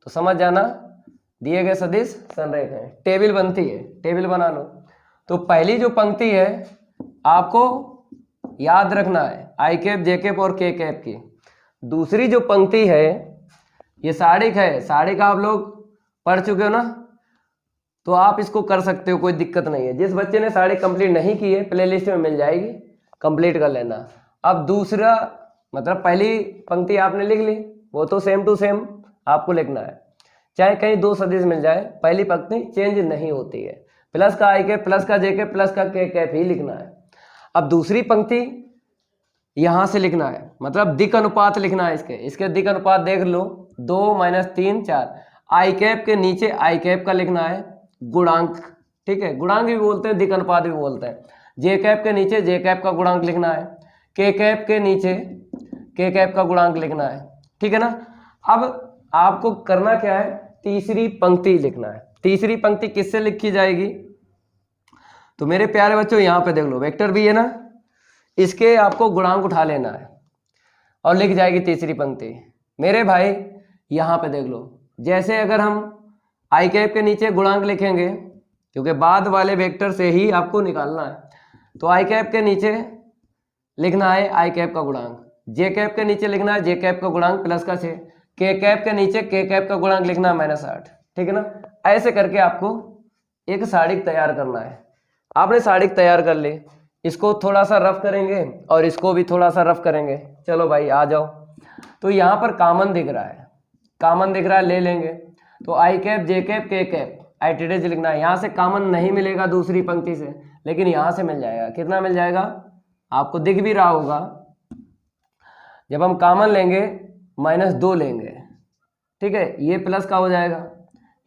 तो समझ जाना दिए गए सदिश संरेख है। टेबल बनती है, टेबल बना लो। तो पहली जो पंक्ति है आपको याद रखना है आई कैप, जे कैप और के कैप की। दूसरी जो पंक्ति है ये साड़िक है, साड़िक आप लोग पढ़ चुके हो ना, तो आप इसको कर सकते हो, कोई दिक्कत नहीं है। जिस बच्चे ने साड़िक कंप्लीट नहीं की है प्लेलिस्ट में मिल जाएगी, कंप्लीट कर लेना। अब दूसरा मतलब पहली पंक्ति आपने लिख ली, वो तो सेम टू सेम आपको लिखना है, चाहे कहीं 2 सदिश मिल जाए, पहली पंक्ति चेंज नहीं होती है। प्लस का आई कैप, प्लस का जे कैप, प्लस का के कैप ही लिखना है। अब दूसरी पंक्ति यहां से लिखना है, मतलब दिक अनुपात लिखना है। इसके दिक अनुपात देख लो, 2 - 3 4। आई कैप के नीचे आई कैप का लिखना है गुणांक, ठीक है, गुणांक भी बोलते हैं, दिक अनुपात भी बोलते हैं। जे कैप के नीचे जे कैप का गुणांक लिखना है, के कैप के नीचे के कैप का गुणांक लिखना है, ठीक है ना। अब आपको करना क्या है, तीसरी पंक्ति लिखना है। तीसरी पंक्ति किससे लिखी जाएगी, तो मेरे प्यारे बच्चों यहां पे देख लो, वेक्टर भी है ना, इसके आपको गुणांक उठा लेना है और लिख जाएगी तीसरी पंक्ति। मेरे भाई यहां पे देख लो, जैसे अगर हम आई कैप के नीचे गुणांक लिखेंगे, क्योंकि बाद वाले वेक्टर से ही आपको निकालना है, तो आई कैप के नीचे लिखना है आई कैप का गुणांक, जे कैप के नीचे लिखना है जे कैप का गुणांक प्लस का 6, के कैप के नीचे के कैप का गुणांक लिखना है -8, ठीक है ना। ऐसे करके आपको एक साड़िक तैयार करना है। आपने साड़िक तैयार कर ली, इसको थोड़ा सा रफ करेंगे और इसको भी थोड़ा सा रफ करेंगे। चलो भाई आ जाओ। तो यहाँ पर कॉमन दिख रहा है, कॉमन दिख रहा है, ले लेंगे। तो आई कैप, जे कैप, के कैप आइटेडेज लिखना है। यहाँ से कॉमन नहीं मिलेगा दूसरी पंक्ति से, लेकिन यहाँ से मिल जाएगा। कितना मिल जाएगा आपको दिख भी रहा होगा। जब हम कॉमन लेंगे -2 लेंगे, ठीक है, ये प्लस का हो जाएगा,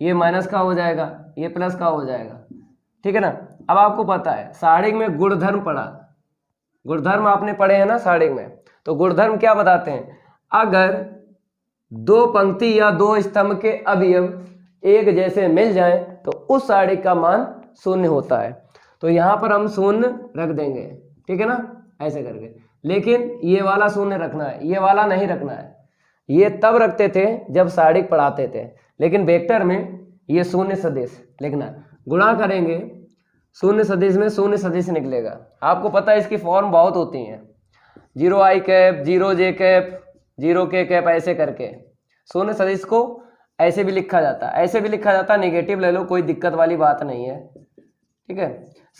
ये माइनस का हो जाएगा, ये प्लस का हो जाएगा, ठीक है ना। अब आपको पता है साड़िक में गुणधर्म पढ़ा, गुणधर्म आपने पढ़े हैं ना साड़िक में। तो गुणधर्म क्या बताते हैं, अगर 2 पंक्ति या 2 स्तंभ के अवयव एक जैसे मिल जाएं तो उस साड़िक का मान 0 होता है। तो यहाँ पर हम 0 रख देंगे, ठीक है ना, ऐसे करके। लेकिन ये वाला 0 रखना है, ये वाला नहीं रखना है। ये तब रखते थे जब साड़िक पढ़ाते थे, लेकिन वेक्टर में ये 0 सदिश लिखना है। गुणा करेंगे 0 सदिश में 0 सदिश निकलेगा। आपको पता है इसकी फॉर्म बहुत होती हैं, 0 आई कैप, 0 जे कैप, 0 के कैप, ऐसे करके 0 सदिश को ऐसे भी लिखा जाता है, ऐसे भी लिखा जाता है। नेगेटिव ले लो, कोई दिक्कत वाली बात नहीं है, ठीक है,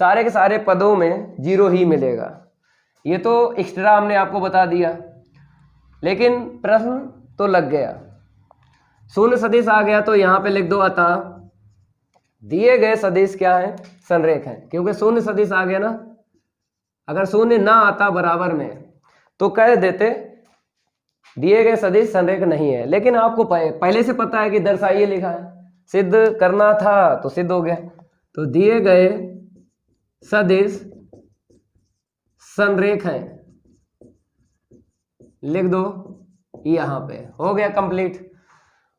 सारे के सारे पदों में 0 ही मिलेगा। ये तो एक्स्ट्रा हमने आपको बता दिया, लेकिन प्रश्न तो लग गया। शून्य सदिश आ गया तो यहाँ पे लिख दो अतः दिए गए सदिश क्या है, संरेख है। क्योंकि शून्य सदिश आ गया ना, अगर शून्य ना आता बराबर में तो कह देते दिए गए सदिश संरेख नहीं है, लेकिन आपको पहले से पता है कि दर्शाइए लिखा है, सिद्ध करना था तो सिद्ध हो गया। तो दिए गए सदिश संरेख है लिख दो, यहां पे हो गया कंप्लीट।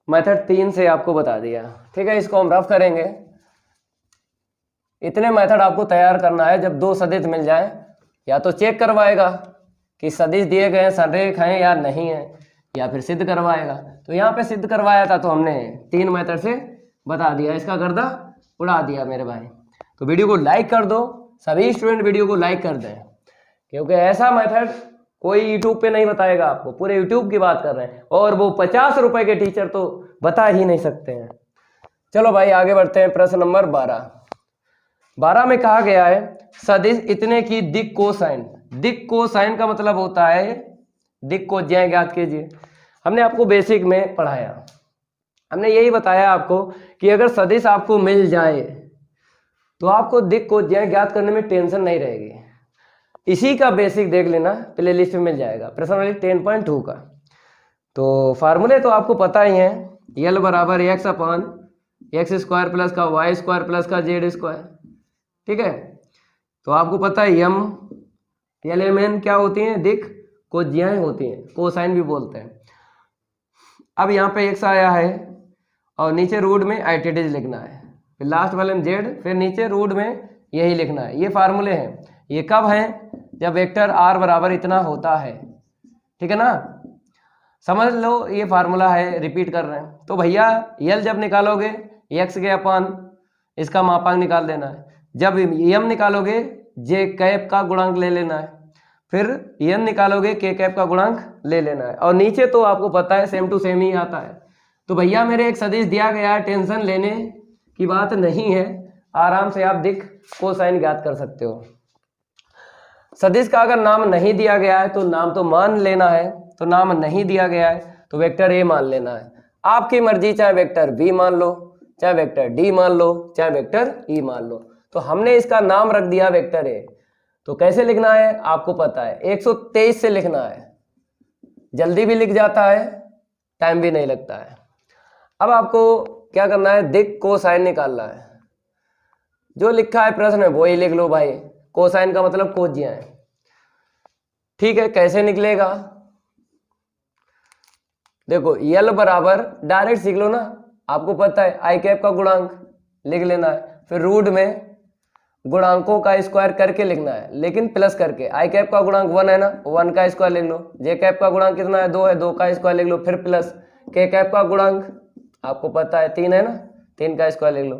मेथड 3 से आपको बता दिया, ठीक है। इसको हम रफ करेंगे। इतने मेथड आपको तैयार करना है। जब 2 सदिश मिल जाए, या तो चेक करवाएगा कि सदिश दिए गए संरेख हैं या नहीं है, या फिर सिद्ध करवाएगा। तो यहाँ पे सिद्ध करवाया था तो हमने 3 मेथड से बता दिया, इसका गर्दा उड़ा दिया मेरे भाई। तो वीडियो को लाइक कर दो, सभी स्टूडेंट वीडियो को लाइक कर दें, क्योंकि ऐसा मेथड कोई यूट्यूब पे नहीं बताएगा आपको। पूरे यूट्यूब की बात कर रहे हैं, और वो 50 रुपए के टीचर तो बता ही नहीं सकते हैं। चलो भाई आगे बढ़ते हैं। प्रश्न नंबर 12 में कहा गया है सदिश इतने की दिक् कोसाइन। दिक् कोसाइन का मतलब होता है दिक् को ज्या ज्ञात कीजिए। हमने आपको बेसिक में पढ़ाया, हमने यही बताया आपको कि अगर सदिश आपको मिल जाए तो आपको दिक् को ज्या ज्ञात करने में टेंशन नहीं रहेगी। इसी का बेसिक देख लेना, प्ले लिस्ट में मिल जाएगा प्रश्नावली 10.2 का। तो फार्मूले तो आपको पता ही है, यल बराबर x अपान एक्स स्क्वायर प्लस का वाई स्क्वायर प्लस का जेड स्क्वायर, ठीक है। तो आपको पता है यम यल एम एन क्या होती हैं, दिक् को ज्याएं होती हैं, कोसाइन भी बोलते हैं। अब यहाँ पे x आया है और नीचे रूट में आइटेडिज लिखना है, फिर लास्ट वाले में जेड, फिर नीचे रूट में यही लिखना है। ये फार्मूले हैं। ये कब हैं, जब वेक्टर r बराबर इतना होता है, ठीक है ना। समझ लो ये फार्मूला है, रिपीट कर रहे हैं। तो भैया यल जब निकालोगे x के अपान इसका मापांक निकाल देना है। जब यम निकालोगे जे कैप का गुणांक ले लेना है, फिर यन निकालोगे के कैप का गुणांक ले लेना है, और नीचे तो आपको पता है सेम टू सेम ही आता है। तो भैया मेरे एक सदिश दिया गया है, टेंशन लेने की बात नहीं है, आराम से आप दिक् कोसाइन ज्ञात कर सकते हो। सदिश का अगर नाम नहीं दिया गया है तो नाम तो मान लेना है, तो नाम नहीं दिया गया है तो वेक्टर ए मान लेना है। आपकी मर्जी, चाहे वेक्टर बी मान लो, चाहे वेक्टर डी मान लो, चाहे वेक्टर ई मान लो। तो हमने इसका नाम रख दिया वेक्टर ए। तो कैसे लिखना है आपको पता है, 123 से लिखना है, जल्दी भी लिख जाता है, टाइम भी नहीं लगता है। अब आपको क्या करना है, दिक् कोसाइन निकालना है। जो लिखा है प्रश्न में वही लिख लो भाई। कोसाइन का मतलब कोज्या है, ठीक है। कैसे निकलेगा देखो, यल बराबर डायरेक्ट सीख लो ना, आपको पता है आई कैप का गुणांक लिख लेना है, फिर रूट में गुणांकों का स्क्वायर करके लिखना है, लेकिन प्लस करके। आई कैप का गुणांक 1 है ना, 1 का स्क्वायर लिख लो। जे कैप का गुणांक कितना है, 2 है, 2 का स्क्वायर लिख लो, फिर प्लस के कैप का गुणांक आपको पता है 3 है ना, 3 का स्क्वायर लिख लो।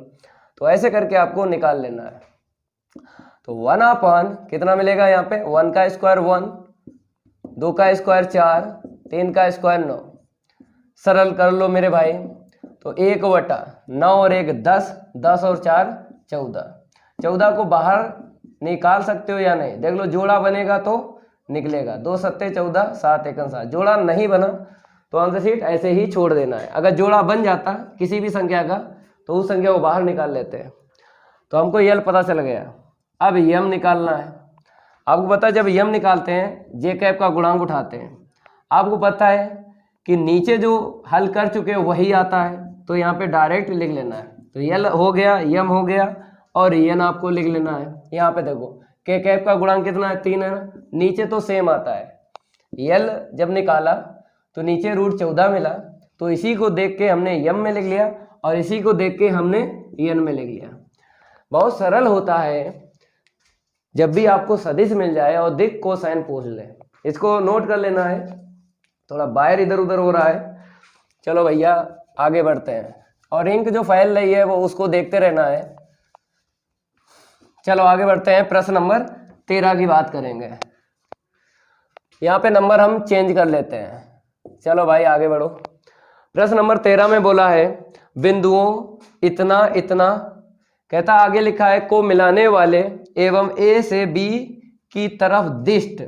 तो ऐसे करके आपको निकाल लेना है। तो 1 अपान कितना मिलेगा यहाँ पे, 1 का स्क्वायर 1, 2 का स्क्वायर 4, 3 का स्क्वायर 9। सरल कर लो मेरे भाई। तो 1/9 और 1 10, 10 और 4 14। 14 को बाहर निकाल सकते हो या नहीं, देख लो। जोड़ा बनेगा तो निकलेगा, 2 सत्ते 14, 7 एकम 7। जोड़ा नहीं बना तो आंसर शीट ऐसे ही छोड़ देना है। अगर जोड़ा बन जाता किसी भी संख्या का तो उस संख्या को बाहर निकाल लेते हैं। तो हमको यल पता चल गया। अब यम निकालना है। आपको पता है जब यम निकालते हैं जे कैप का गुणांक उठाते हैं, आपको पता है कि नीचे जो हल कर चुके हैं वही आता है, तो यहाँ पे डायरेक्ट लिख लेना है। तो यल हो गया, यम हो गया, और यन आपको लिख लेना है। यहाँ पे देखो के कैप का गुणांक कितना है, 3 है ना, नीचे तो सेम आता है। यल जब निकाला तो नीचे रूट 14 मिला, तो इसी को देख के हमने यम में लिख लिया और इसी को देख के हमने यन में लिख लिया। बहुत सरल होता है। जब भी आपको सदिश मिल जाए और दिक् कोसाइन पूछ ले, इसको नोट कर लेना है। थोड़ा बाहर इधर उधर हो रहा है। चलो भैया आगे बढ़ते हैं, और इंक जो फैल रही है वो उसको देखते रहना है। चलो आगे बढ़ते हैं, प्रश्न नंबर 13 की बात करेंगे। यहाँ पे नंबर हम चेंज कर लेते हैं। चलो भाई आगे बढ़ो। प्रश्न नंबर 13 में बोला है बिंदुओं इतना इतना कहता आगे लिखा है को मिलाने वाले एवं ए से बी की तरफ दिष्ट।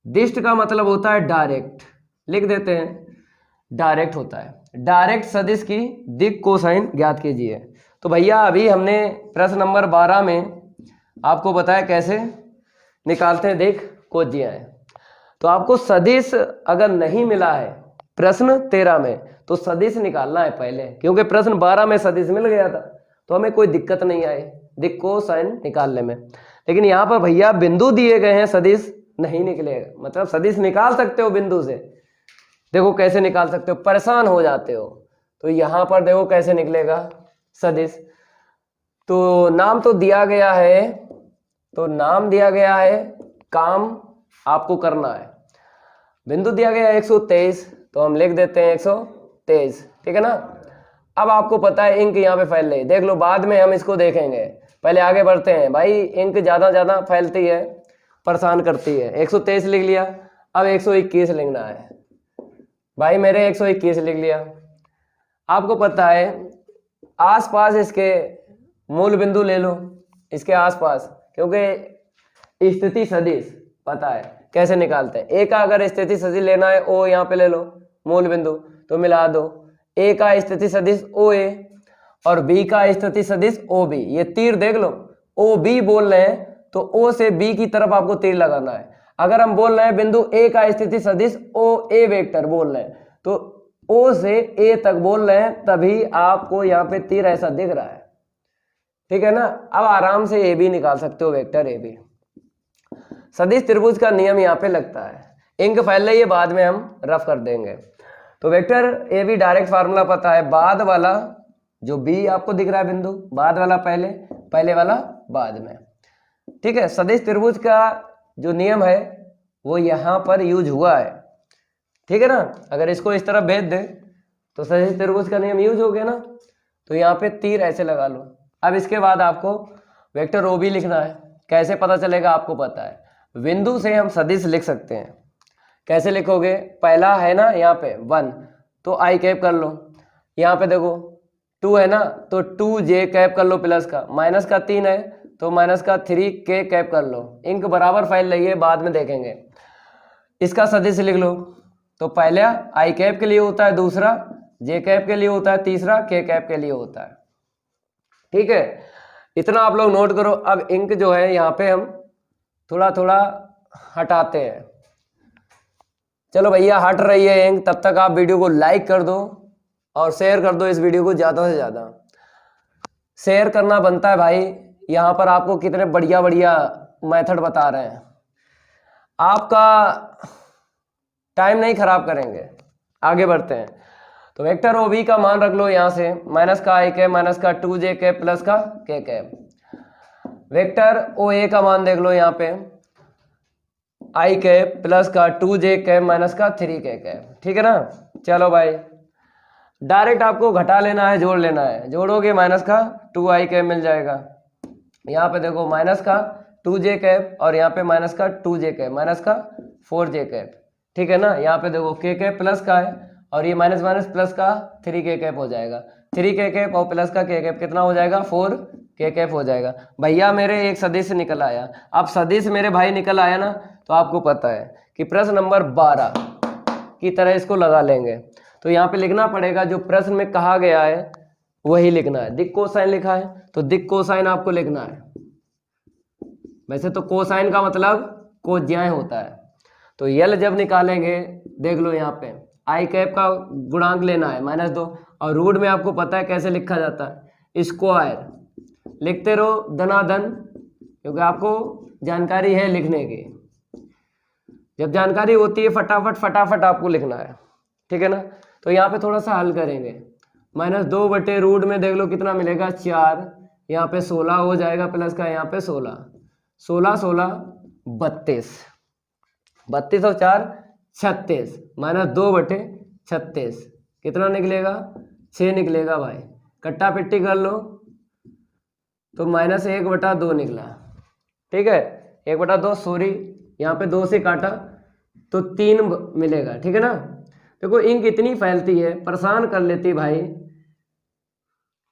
दिष्ट का मतलब होता है डायरेक्ट, लिख देते हैं डायरेक्ट होता है। डायरेक्ट सदिश की दिक् कोसाइन ज्ञात कीजिए। तो भैया अभी हमने प्रश्न नंबर 12 में आपको बताया कैसे निकालते हैं दिक् कोज्याएं। तो आपको सदिश अगर नहीं मिला है प्रश्न 13 में तो सदिश निकालना है पहले, क्योंकि प्रश्न 12 में सदिश मिल गया था तो हमें कोई दिक्कत नहीं आई दिक् कोसाइन निकालने में। लेकिन यहाँ पर भैया बिंदु दिए गए हैं, सदिश नहीं निकलेगा। मतलब सदिश निकाल सकते हो बिंदु से, देखो कैसे निकाल सकते हो, परेशान हो जाते हो। तो यहाँ पर देखो कैसे निकलेगा सदिश। तो नाम तो दिया गया है, तो नाम दिया गया है, काम आपको करना है। बिंदु दिया गया है 123, तो हम लिख देते हैं 123, ठीक है ना। अब आपको पता है इंक यहाँ पे फैल रही, देख लो बाद में हम इसको देखेंगे, पहले आगे बढ़ते हैं। भाई इंक ज़्यादा फैलती है, परेशान करती है। 123 लिख लिया, अब 121 लिखना है। भाई मेरे 121 लिख लिया। आपको पता है आसपास इसके मूल बिंदु ले लो, इसके आसपास, क्योंकि स्थिति सदिश पता है कैसे निकालते हैं। ए का अगर स्थिति सदिश लेना है, ओ यहाँ पे ले लो मूल बिंदु, तो मिला दो। ए का स्थिति सदिश ओ ए और बी का स्थिति सदिश ओ बी। ये तीर देख लो, ओ बी बोल रहे हैं तो ओ से बी की तरफ आपको तीर लगाना है। अगर हम बोल रहे हैं बिंदु ए का स्थिति सदिश ओ ए वेक्टर बोल रहे हैं, तो ओ से ए तक बोल रहे हैं, तभी आपको यहाँ पे तीर ऐसा दिख रहा है, ठीक है ना। अब आराम से ए बी निकाल सकते हो, वेक्टर ए बी। सदिश त्रिभुज का नियम यहाँ पे लगता है। इंक फैल रही है, बाद में हम रफ कर देंगे। तो vector a b direct formula पता है, बाद वाला जो बी आपको दिख रहा है बिंदु, बाद वाला पहले, पहले वाला बाद में, ठीक है। सदिश त्रिभुज का जो नियम है वो यहाँ पर यूज हुआ है, ठीक है ना। अगर इसको इस तरफ भेज दे तो सदिश त्रिभुज का नियम यूज हो गया ना। तो यहाँ पे तीर ऐसे लगा लो। अब इसके बाद आपको वेक्टर ओ बी लिखना है। कैसे पता चलेगा आपको पता है, बिंदु से हम सदिश लिख सकते हैं। कैसे लिखोगे, पहला है ना यहाँ पे 1, तो आई कैप कर लो। यहाँ पे देखो 2 है ना, तो 2 जे कैप कर लो प्लस का, माइनस का 3 है तो माइनस का 3 के कैप कर लो। इंक बराबर फैल रही है, बाद में देखेंगे। इसका सदिश लिख लो, तो पहला आई कैप के लिए होता है, दूसरा जे कैप के लिए होता है, तीसरा के कैप के लिए होता है, ठीक है। इतना आप लोग नोट करो। अब इंक जो है यहाँ पे हम थोड़ा थोड़ा हटाते हैं। चलो भैया हट रही है इंक, तब तक आप वीडियो को लाइक कर दो और शेयर कर दो। इस वीडियो को ज़्यादा से ज़्यादा शेयर करना बनता है भाई। यहाँ पर आपको कितने बढ़िया बढ़िया मेथड बता रहे हैं, आपका टाइम नहीं खराब करेंगे। आगे बढ़ते हैं। तो वेक्टर ओ बी का मान रख लो यहाँ से, माइनस का आई कैप, माइनस का 2 जे कैप, प्लस का के कैप। वेक्टर ओ ए का मान देख लो यहाँ पे, आई कैप प्लस का 2 जे कैप माइनस का 3 के कैप, ठीक है ना। चलो भाई डायरेक्ट आपको घटा लेना है, जोड़ लेना है। जोड़ोगे माइनस का 2 आई कैप मिल जाएगा। यहाँ पे देखो माइनस का 2 जे कैप और यहाँ पे माइनस का 2 जे कैप, माइनस का 4 जे कैप, ठीक है ना। यहाँ पे देखो के कैप प्लस का है और ये माइनस माइनस प्लस का 3 के कैप हो जाएगा। 3 के कैप और प्लस का के कैप कितना हो जाएगा, 4 के कैप हो जाएगा। भैया मेरे एक सदिश निकल आया। अब सदिश मेरे भाई निकल आया ना, तो आपको पता है कि प्रश्न नंबर 12 की तरह इसको लगा लेंगे। तो यहाँ पे लिखना पड़ेगा जो प्रश्न में कहा गया है वही लिखना है। दिक् कोसाइन लिखा है तो दिक् कोसाइन आपको लिखना है। वैसे तो कोसाइन का मतलब कोज्याएं होता है। तो यल जब निकालेंगे, देख लो यहाँ पे आई कैप का गुणांक लेना है -2 और रूट में आपको पता है कैसे लिखा जाता है, स्क्वायर। लिखते रहो धनाधन, क्योंकि आपको जानकारी है लिखने की। जब जानकारी होती है फटाफट आपको लिखना है, ठीक है ना। तो यहाँ पे थोड़ा सा हल करेंगे। -2 बटे रूट में देख लो कितना मिलेगा, 4। यहाँ पे 16 हो जाएगा, प्लस का यहाँ पे 16, 16 32, 32 और 4 36, -2 बटे 36 कितना निकलेगा, 6 निकलेगा भाई। कट्टा पिट्टी कर लो तो -1 बटा 2 निकला, ठीक है। 1 बटा 2, सॉरी यहाँ पे 2 से काटा तो 3 मिलेगा, ठीक है ना। देखो इंक इतनी फैलती है, परेशान कर लेती भाई।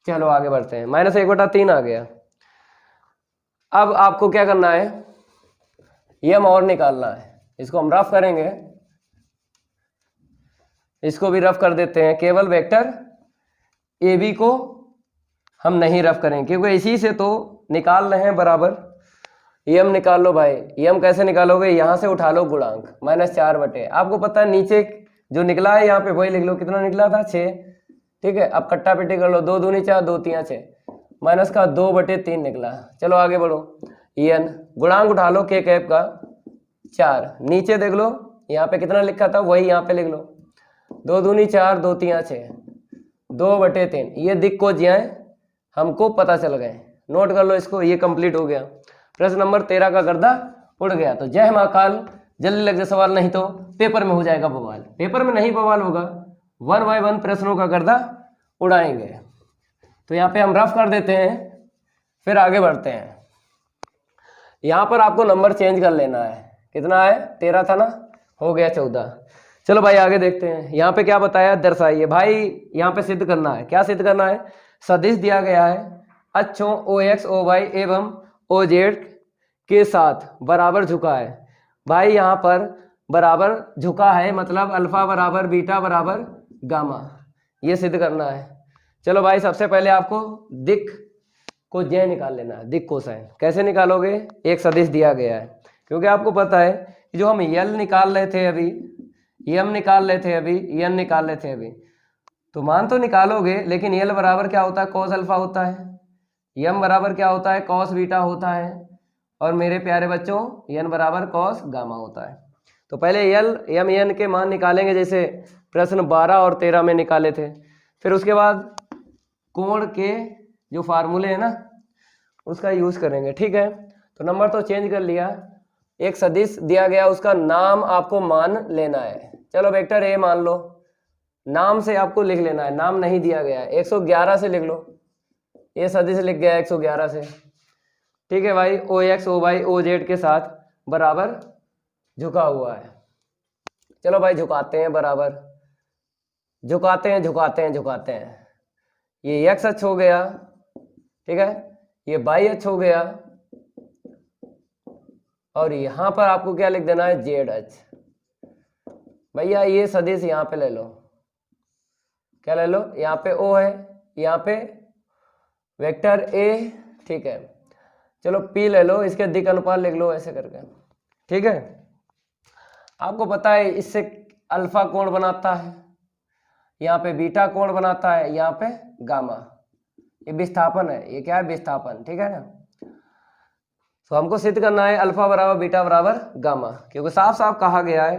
चलो आगे बढ़ते हैं। -1 बटा 3 आ गया। अब आपको क्या करना है, यम और निकालना है। इसको हम रफ करेंगे, इसको भी रफ कर देते हैं। केवल वेक्टर ए बी को हम नहीं रफ करेंगे क्योंकि इसी से तो निकाल रहे हैं बराबर। यम निकाल लो भाई। यम कैसे निकालोगे, यहां से उठा लो गुणांक -4/, आपको पता है नीचे जो निकला है यहाँ पे वही लिख लो। कितना निकला था, 6। ठीक है, अब कट्टा पिट्टी कर लो, 2 दूनी 4, 2 तिया 6, माइनस का 2/3 निकला। चलो आगे बढ़ो। एन गुणांक उठा लो के कैप का 4, नीचे देख लो यहाँ पे कितना लिखा था वही यहाँ पे लिख लो। 2 दूनी 4, 2 तिया 6, 2/3। ये दिक् को जियाए हमको पता चल गए, नोट कर लो इसको। ये कंप्लीट हो गया। प्रश्न नंबर 13 का गर्दा उड़ गया। तो जय महाकाल, जल्दी लग जाए सवाल, नहीं तो पेपर में हो जाएगा बवाल। पेपर में नहीं बवाल होगा, 1 बाय 1 प्रश्नों का गर्दा उड़ाएंगे। तो यहाँ पे हम रफ कर देते हैं, फिर आगे बढ़ते हैं। यहाँ पर आपको नंबर चेंज कर लेना है। कितना है, 13 था ना, हो गया 14। चलो भाई आगे देखते हैं। यहाँ पे क्या बताया, दर्शाइए भाई। यहाँ पे सिद्ध करना है। क्या सिद्ध करना है, सदिश दिया गया है अक्षों OX OY एवं OZ के साथ बराबर झुका है। भाई यहाँ पर बराबर झुका है मतलब अल्फा बराबर बीटा बराबर गामा, ये सिद्ध करना है। चलो भाई सबसे पहले आपको दिक् को ज्य निकाल लेना है। दिक् कोसाइन कैसे निकालोगे, एक सदिश दिया गया है। क्योंकि आपको पता है कि जो हम यल निकाल रहे थे अभी, यम निकाल रहे थे अभी, यन निकाल रहे थे अभी, तो मान तो निकालोगे लेकिन यल बराबर क्या होता है, कॉस अल्फा होता है। यम बराबर क्या होता है, कॉस बीटा होता है। और मेरे प्यारे बच्चों यन बराबर कॉस गामा होता है। तो पहले यल यम यन के मान निकालेंगे, जैसे प्रश्न 12 और 13 में निकाले थे। फिर उसके बाद कोण के जो फार्मूले हैं ना उसका यूज करेंगे। ठीक है, तो नंबर तो चेंज कर लिया। एक सदिश दिया गया, उसका नाम आपको मान लेना है। चलो वेक्टर ए मान लो, नाम से आपको लिख लेना है। नाम नहीं दिया गया है, 111 से लिख लो। ये सदिश लिख गया 111 से। ठीक है भाई, OX OY OZ के साथ बराबर झुका हुआ है। चलो भाई झुकाते हैं बराबर, झुकाते हैं झुकाते हैं झुकाते हैं। ये x अक्ष हो गया, ठीक है, ये y अक्ष हो गया, और यहां पर आपको क्या लिख देना है, z अक्ष। भैया ये सदिश यहाँ पे ले लो, क्या ले लो, यहाँ पे O है, यहाँ पे वेक्टर A। ठीक है, चलो P ले लो, इसके दिक् अनुपात लिख लो ऐसे करके। ठीक है, आपको पता है इससे अल्फा कोण बनाता है, यहाँ पे बीटा कोण बनाता है, यहाँ पे गामा। ये विस्थापन है, ये क्या है, विस्थापन। ठीक है ना, तो हमको सिद्ध करना है अल्फा बराबर बीटा बराबर गामा, क्योंकि साफ साफ कहा गया है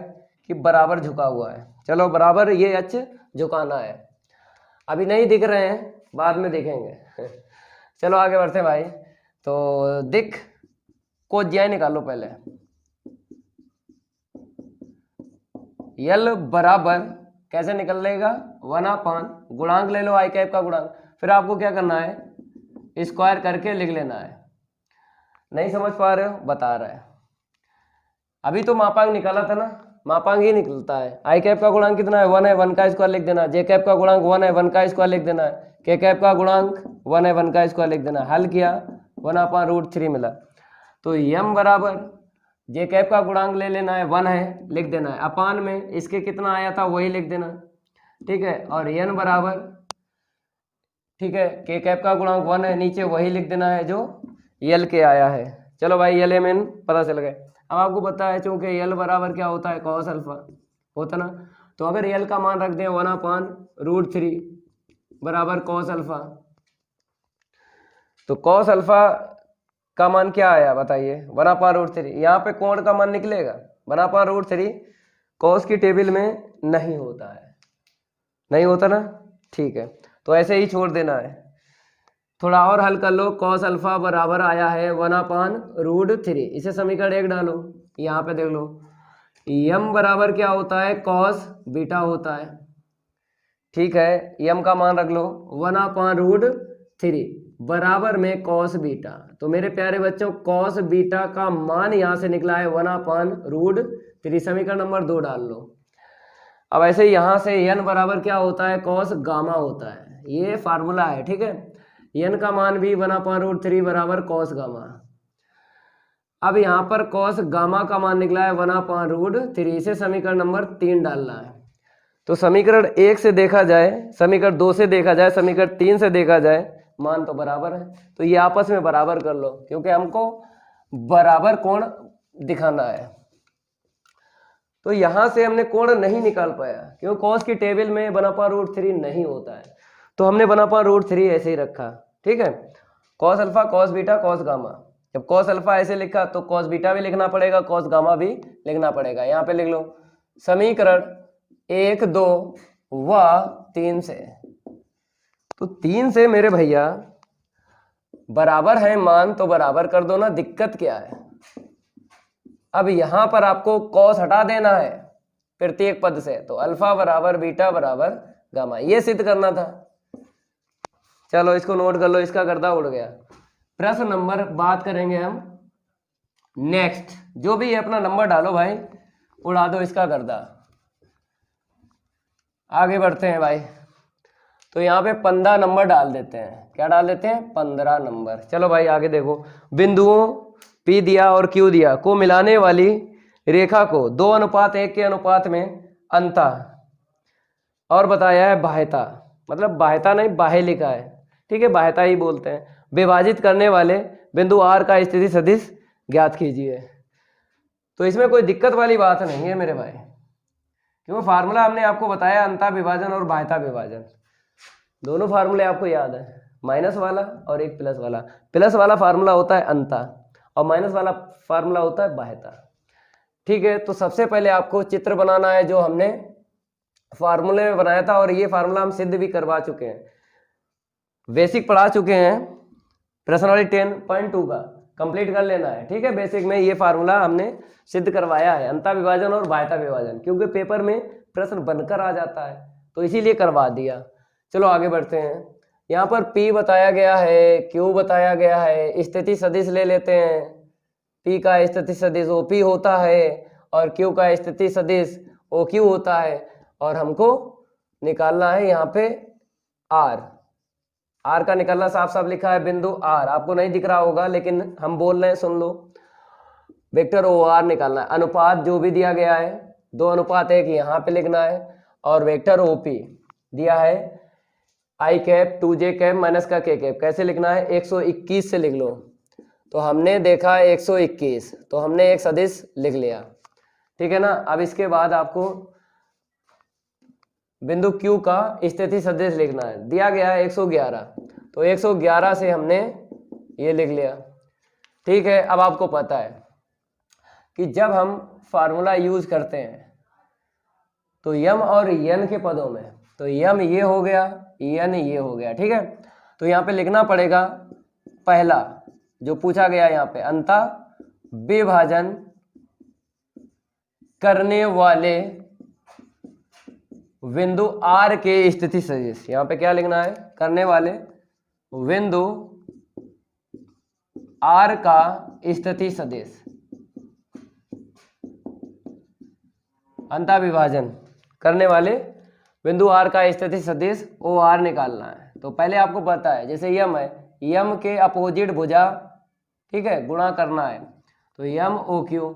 कि बराबर झुका हुआ है। चलो बराबर ये अक्ष झुकाना है। अभी नहीं दिख रहे हैं, बाद में दिखेंगे। चलो आगे बढ़ते हैं भाई। तो दिक् को ज्य निकालो पहले। यल बराबर कैसे निकल लेगा, 1/, गुणांक ले लो आई कैप का गुणांक। फिर आपको क्या करना है, स्क्वायर करके लिख लेना है। नहीं समझ पा रहे हो, बता रहा है। अभी तो मापांक निकाला था ना, मापांक ही निकलता है। आई कैप का गुणांक कितना है, 1 है, 1 का स्क्वायर लिख देना। जे कैप का गुणांक 1 है, 1 का स्क्वायर लिख देना है। के कैप का गुणांक 1 है, 1 का स्क्वायर लिख देना। हल किया, 1/√3 मिला। तो यम बराबर जे कैप का गुणांक ले लेना है, 1 है, लिख देना है। अपान में इसके कितना आया था वही लिख देना। ठीक है, और एन बराबर, ठीक है, के कैप का गुणांक 1 है, नीचे वही लिख देना है जो यल के आया है। चलो भाई यल एम एन पता चल गए। अब आपको पता है चूंकि यल बराबर क्या होता है, कॉस अल्फा होता ना, तो अगर यल का मान रख दें 1/√3 बराबर कॉस अल्फा, तो कॉस अल्फा का मान क्या आया बताइए, 1/√3। यहाँ पे कोण का मान निकलेगा 1/√3, कॉस की टेबल में नहीं होता है, नहीं होता ना। ठीक है, तो ऐसे ही छोड़ देना है। थोड़ा और हल कर लो, कॉस अल्फा बराबर आया है 1/√3। इसे समीकरण 1 डालो, यहाँ पे देख लो। यम बराबर क्या होता है, कॉस बीटा होता है। ठीक है, यम का मान रख लो 1/√3 बराबर में कॉस बीटा। तो मेरे प्यारे बच्चों कॉस बीटा का मान यहाँ से निकला है 1/√3। समीकरण नंबर 2 डाल लो। अब ऐसे यहाँ से n बराबर क्या होता है, कॉस गामा होता है। ये फार्मूला है, ठीक है। n का मान भी 1/√3 बराबर कॉस गामा। अब यहाँ पर कॉस गामा का मान निकला है 1/√3 से समीकरण नंबर 3 डालना है। तो समीकरण 1 से देखा जाए, समीकरण 2 से देखा जाए, समीकरण 3 से देखा जाए, मान तो बराबर है, तो ये आपस में बराबर कर लो क्योंकि हमको बराबर कोण दिखाना है। तो यहां से हमने कोण नहीं निकाल पाया क्योंकि कॉस की टेबल में 1/√3 नहीं होता है, तो हमने 1/√3 ऐसे ही रखा। ठीक है, cos alpha, cos beta, cos gamma. जब कॉस अल्फा ऐसे लिखा तो कॉस बीटा भी लिखना पड़ेगा, कॉस गामा भी लिखना पड़ेगा। यहाँ पे लिख लो समीकरण 1, 2 व 3 से। तो 3 से मेरे भैया बराबर है मान, तो बराबर कर दो ना, दिक्कत क्या है। अब यहां पर आपको कॉस हटा देना है प्रत्येक पद से, तो अल्फा बराबर बीटा बराबर गामा, ये सिद्ध करना था। चलो इसको नोट कर लो, इसका गर्दा उड़ गया। प्रश्न नंबर बात करेंगे हम नेक्स्ट, जो भी है अपना नंबर डालो भाई, उड़ा दो इसका गर्दा। आगे बढ़ते हैं भाई, तो यहाँ पे 15 नंबर डाल देते हैं। क्या डाल देते हैं? 15 नंबर। चलो भाई आगे देखो, बिंदुओं P दिया और Q दिया को मिलाने वाली रेखा को 2:1 के अनुपात में अंतः, और बताया है बाह्यता, मतलब बाह्यता नहीं बाह्य लिखा है, ठीक है, बाह्यता ही बोलते हैं, विभाजित करने वाले बिंदु R का स्थिति सदिश ज्ञात कीजिए। तो इसमें कोई दिक्कत वाली बात नहीं है मेरे भाई, क्योंकि फार्मूला हमने आपको बताया अंतः विभाजन और बाह्यता विभाजन, दोनों फार्मूले आपको याद है, माइनस वाला और एक प्लस वाला। प्लस वाला फार्मूला होता है अंतः और माइनस वाला फार्मूला होता है बाह्यता। ठीक है, तो सबसे पहले आपको चित्र बनाना है जो हमने फार्मूले में बनाया था, और ये फार्मूला हम सिद्ध भी करवा चुके हैं, बेसिक पढ़ा चुके हैं, प्रश्नावली 10.2 का कंप्लीट कर लेना है। ठीक है, बेसिक में ये फार्मूला हमने सिद्ध करवाया है, अंतः विभाजन और बाह्यता विभाजन, क्योंकि पेपर में प्रश्न बनकर आ जाता है तो इसीलिए करवा दिया। चलो आगे बढ़ते हैं। यहाँ पर P बताया गया है, Q बताया गया है, स्थिति सदिश ले लेते हैं। P का स्थिति सदिश OP होता है और Q का स्थिति सदिश OQ होता है, और हमको निकालना है यहाँ पे R का निकालना साफ साफ लिखा है बिंदु R, आपको नहीं दिख रहा होगा लेकिन हम बोल रहे हैं, सुन लो। वेक्टर OR निकालना है, अनुपात जो भी दिया गया है 2:1 यहाँ पे लिखना है, और वेक्टर OP दिया है I cap 2j cap minus का k कैप, कैसे लिखना है? 121 से लिख लो। तो हमने देखा 121, तो हमने एक सदिश लिख लिया, ठीक है ना। अब इसके बाद आपको बिंदु Q का स्थिति सदिश लिखना है, दिया गया है 111, तो 111 से हमने ये लिख लिया। ठीक है, अब आपको पता है कि जब हम फार्मूला यूज करते हैं तो यम और यन के पदों में, तो यम ये हो गया, यन ये हो गया, ठीक है। तो यहाँ पे लिखना पड़ेगा पहला जो पूछा गया यहाँ पे, अंतः विभाजन करने वाले बिंदु R के स्थिति सदिश, यहाँ पे क्या लिखना है? करने वाले बिंदु R का स्थिति सदिश, अंतः विभाजन करने वाले बिंदु R का स्थिति सदिश OR निकालना है। तो पहले आपको पता है, जैसे यम है, यम के अपोजिट भुजा, ठीक है, गुणा करना है, तो यम OQ,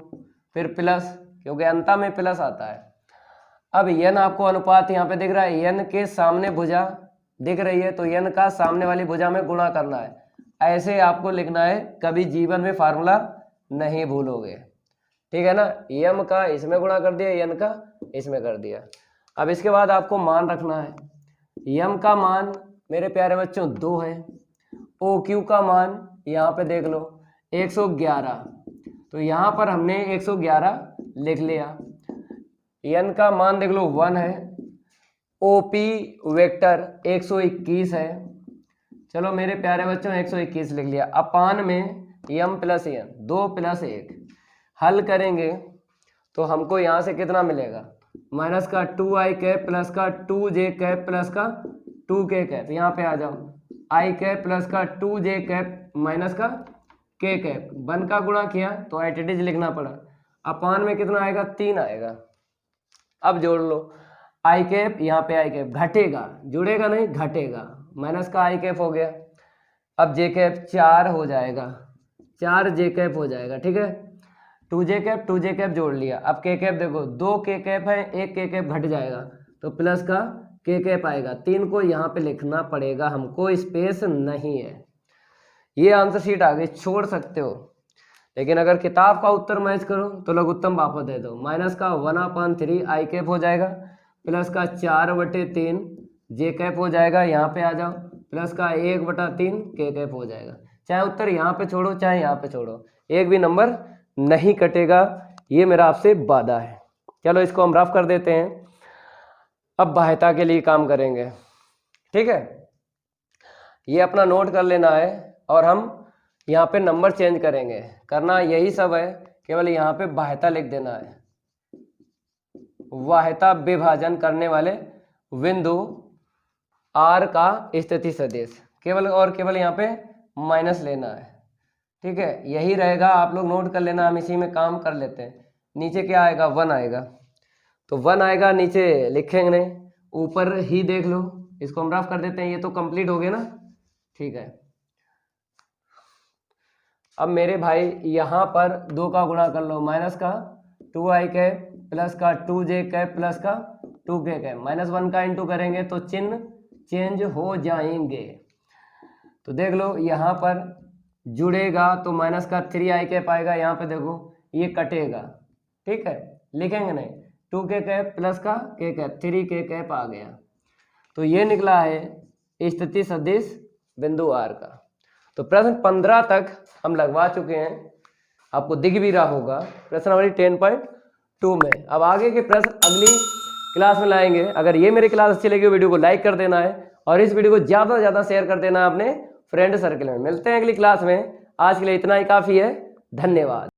फिर प्लस, क्योंकि अंतः में प्लस आता है। अब यन आपको अनुपात यहाँ पे दिख रहा है, यन के सामने भुजा दिख रही है, तो यन का सामने वाली भुजा में गुणा करना है। ऐसे आपको लिखना है, कभी जीवन में फार्मूला नहीं भूलोगे, ठीक है ना। यम का इसमें गुणा कर दिया, यन का इसमें कर दिया। अब इसके बाद आपको मान रखना है, यम का मान मेरे प्यारे बच्चों 2 है, OQ का मान यहाँ पे देख लो 111, तो यहाँ पर हमने 111 लिख लिया। यन का मान देख लो 1 है, OP वेक्टर 121 है, चलो मेरे प्यारे बच्चों 121 लिख लिया। अपान में यम प्लस यन, 2 + 1, हल करेंगे तो हमको यहाँ से कितना मिलेगा? माइनस का 2i कैप प्लस का 2j कैप प्लस का 2k कैप, यहाँ पे आ जाओ, i कैप प्लस का 2j कैप माइनस का k कैप, 1 का गुणा किया तो एटीज लिखना पड़ा। अपान में कितना आएगा? 3 आएगा। अब जोड़ लो, i कैप यहाँ पे i कैप घटेगा, जुड़ेगा नहीं, घटेगा, माइनस का i कैप हो गया। अब j कैप 4 हो जाएगा, 4 जे कैप हो जाएगा। ठीक है, 2 जे कैप जोड़ लिया। अब के कैप देखो, 2 के कैप है, 1 के कैप घट जाएगा तो प्लस का के कैप आएगा। 3 को यहाँ पे लिखना पड़ेगा हमको, स्पेस नहीं है। ये आंसर शीट आगे छोड़ सकते हो, लेकिन अगर किताब का उत्तर मैच करो तो लघुत्तम वापस दे दो। माइनस का 1/3 आई कैप हो जाएगा, प्लस का 4/3 जे कैप हो जाएगा, यहाँ पे आ जाओ, प्लस का 1/3 के कैप हो जाएगा। चाहे उत्तर यहाँ पे छोड़ो चाहे यहाँ पे छोड़ो, एक भी नंबर नहीं कटेगा, ये मेरा आपसे वादा है। चलो इसको हम रफ कर देते हैं, अब बाह्यता के लिए काम करेंगे। ठीक है, ये अपना नोट कर लेना है और हम यहाँ पे नंबर चेंज करेंगे। करना यही सब है, केवल यहाँ पे बाह्यता लिख देना है। बाह्यता विभाजन करने वाले बिंदु आर का स्थिति सदिश, केवल और केवल यहाँ पे माइनस लेना है। ठीक है, यही रहेगा, आप लोग नोट कर लेना, हम इसी में काम कर लेते हैं। नीचे क्या आएगा, 1 आएगा, तो 1 आएगा, नीचे लिखेंगे नहीं, ऊपर ही देख लो। इसको हम रफ कर देते हैं, ये तो कंप्लीट हो गया ना। ठीक है, अब मेरे भाई यहाँ पर 2 का गुणा कर लो, माइनस का 2i कैप प्लस का 2j कैप प्लस का 2k कैप, -1 का इंटू करेंगे तो चिन्ह चेंज हो जाएंगे। तो देख लो यहाँ पर जुड़ेगा तो माइनस का 3i कैप आएगा, यहाँ पे देखो ये कटेगा। ठीक है, लिखेंगे नहीं, 2k कैप प्लस का k कैप, 3k कैप आ गया। तो ये निकला है स्थिति सदिश बिंदु आर का। तो प्रश्न 15 तक हम लगवा चुके हैं, आपको दिख भी रहा होगा प्रश्न नंबर 10.2 में। अब आगे के प्रश्न अगली क्लास में लाएंगे। अगर ये मेरी क्लास अच्छी लगी, वीडियो को लाइक कर देना है और इस वीडियो को ज़्यादा से ज़्यादा शेयर कर देना है अपने फ्रेंड सर्कल में। मिलते हैं अगली क्लास में, आज के लिए इतना ही काफ़ी है, धन्यवाद।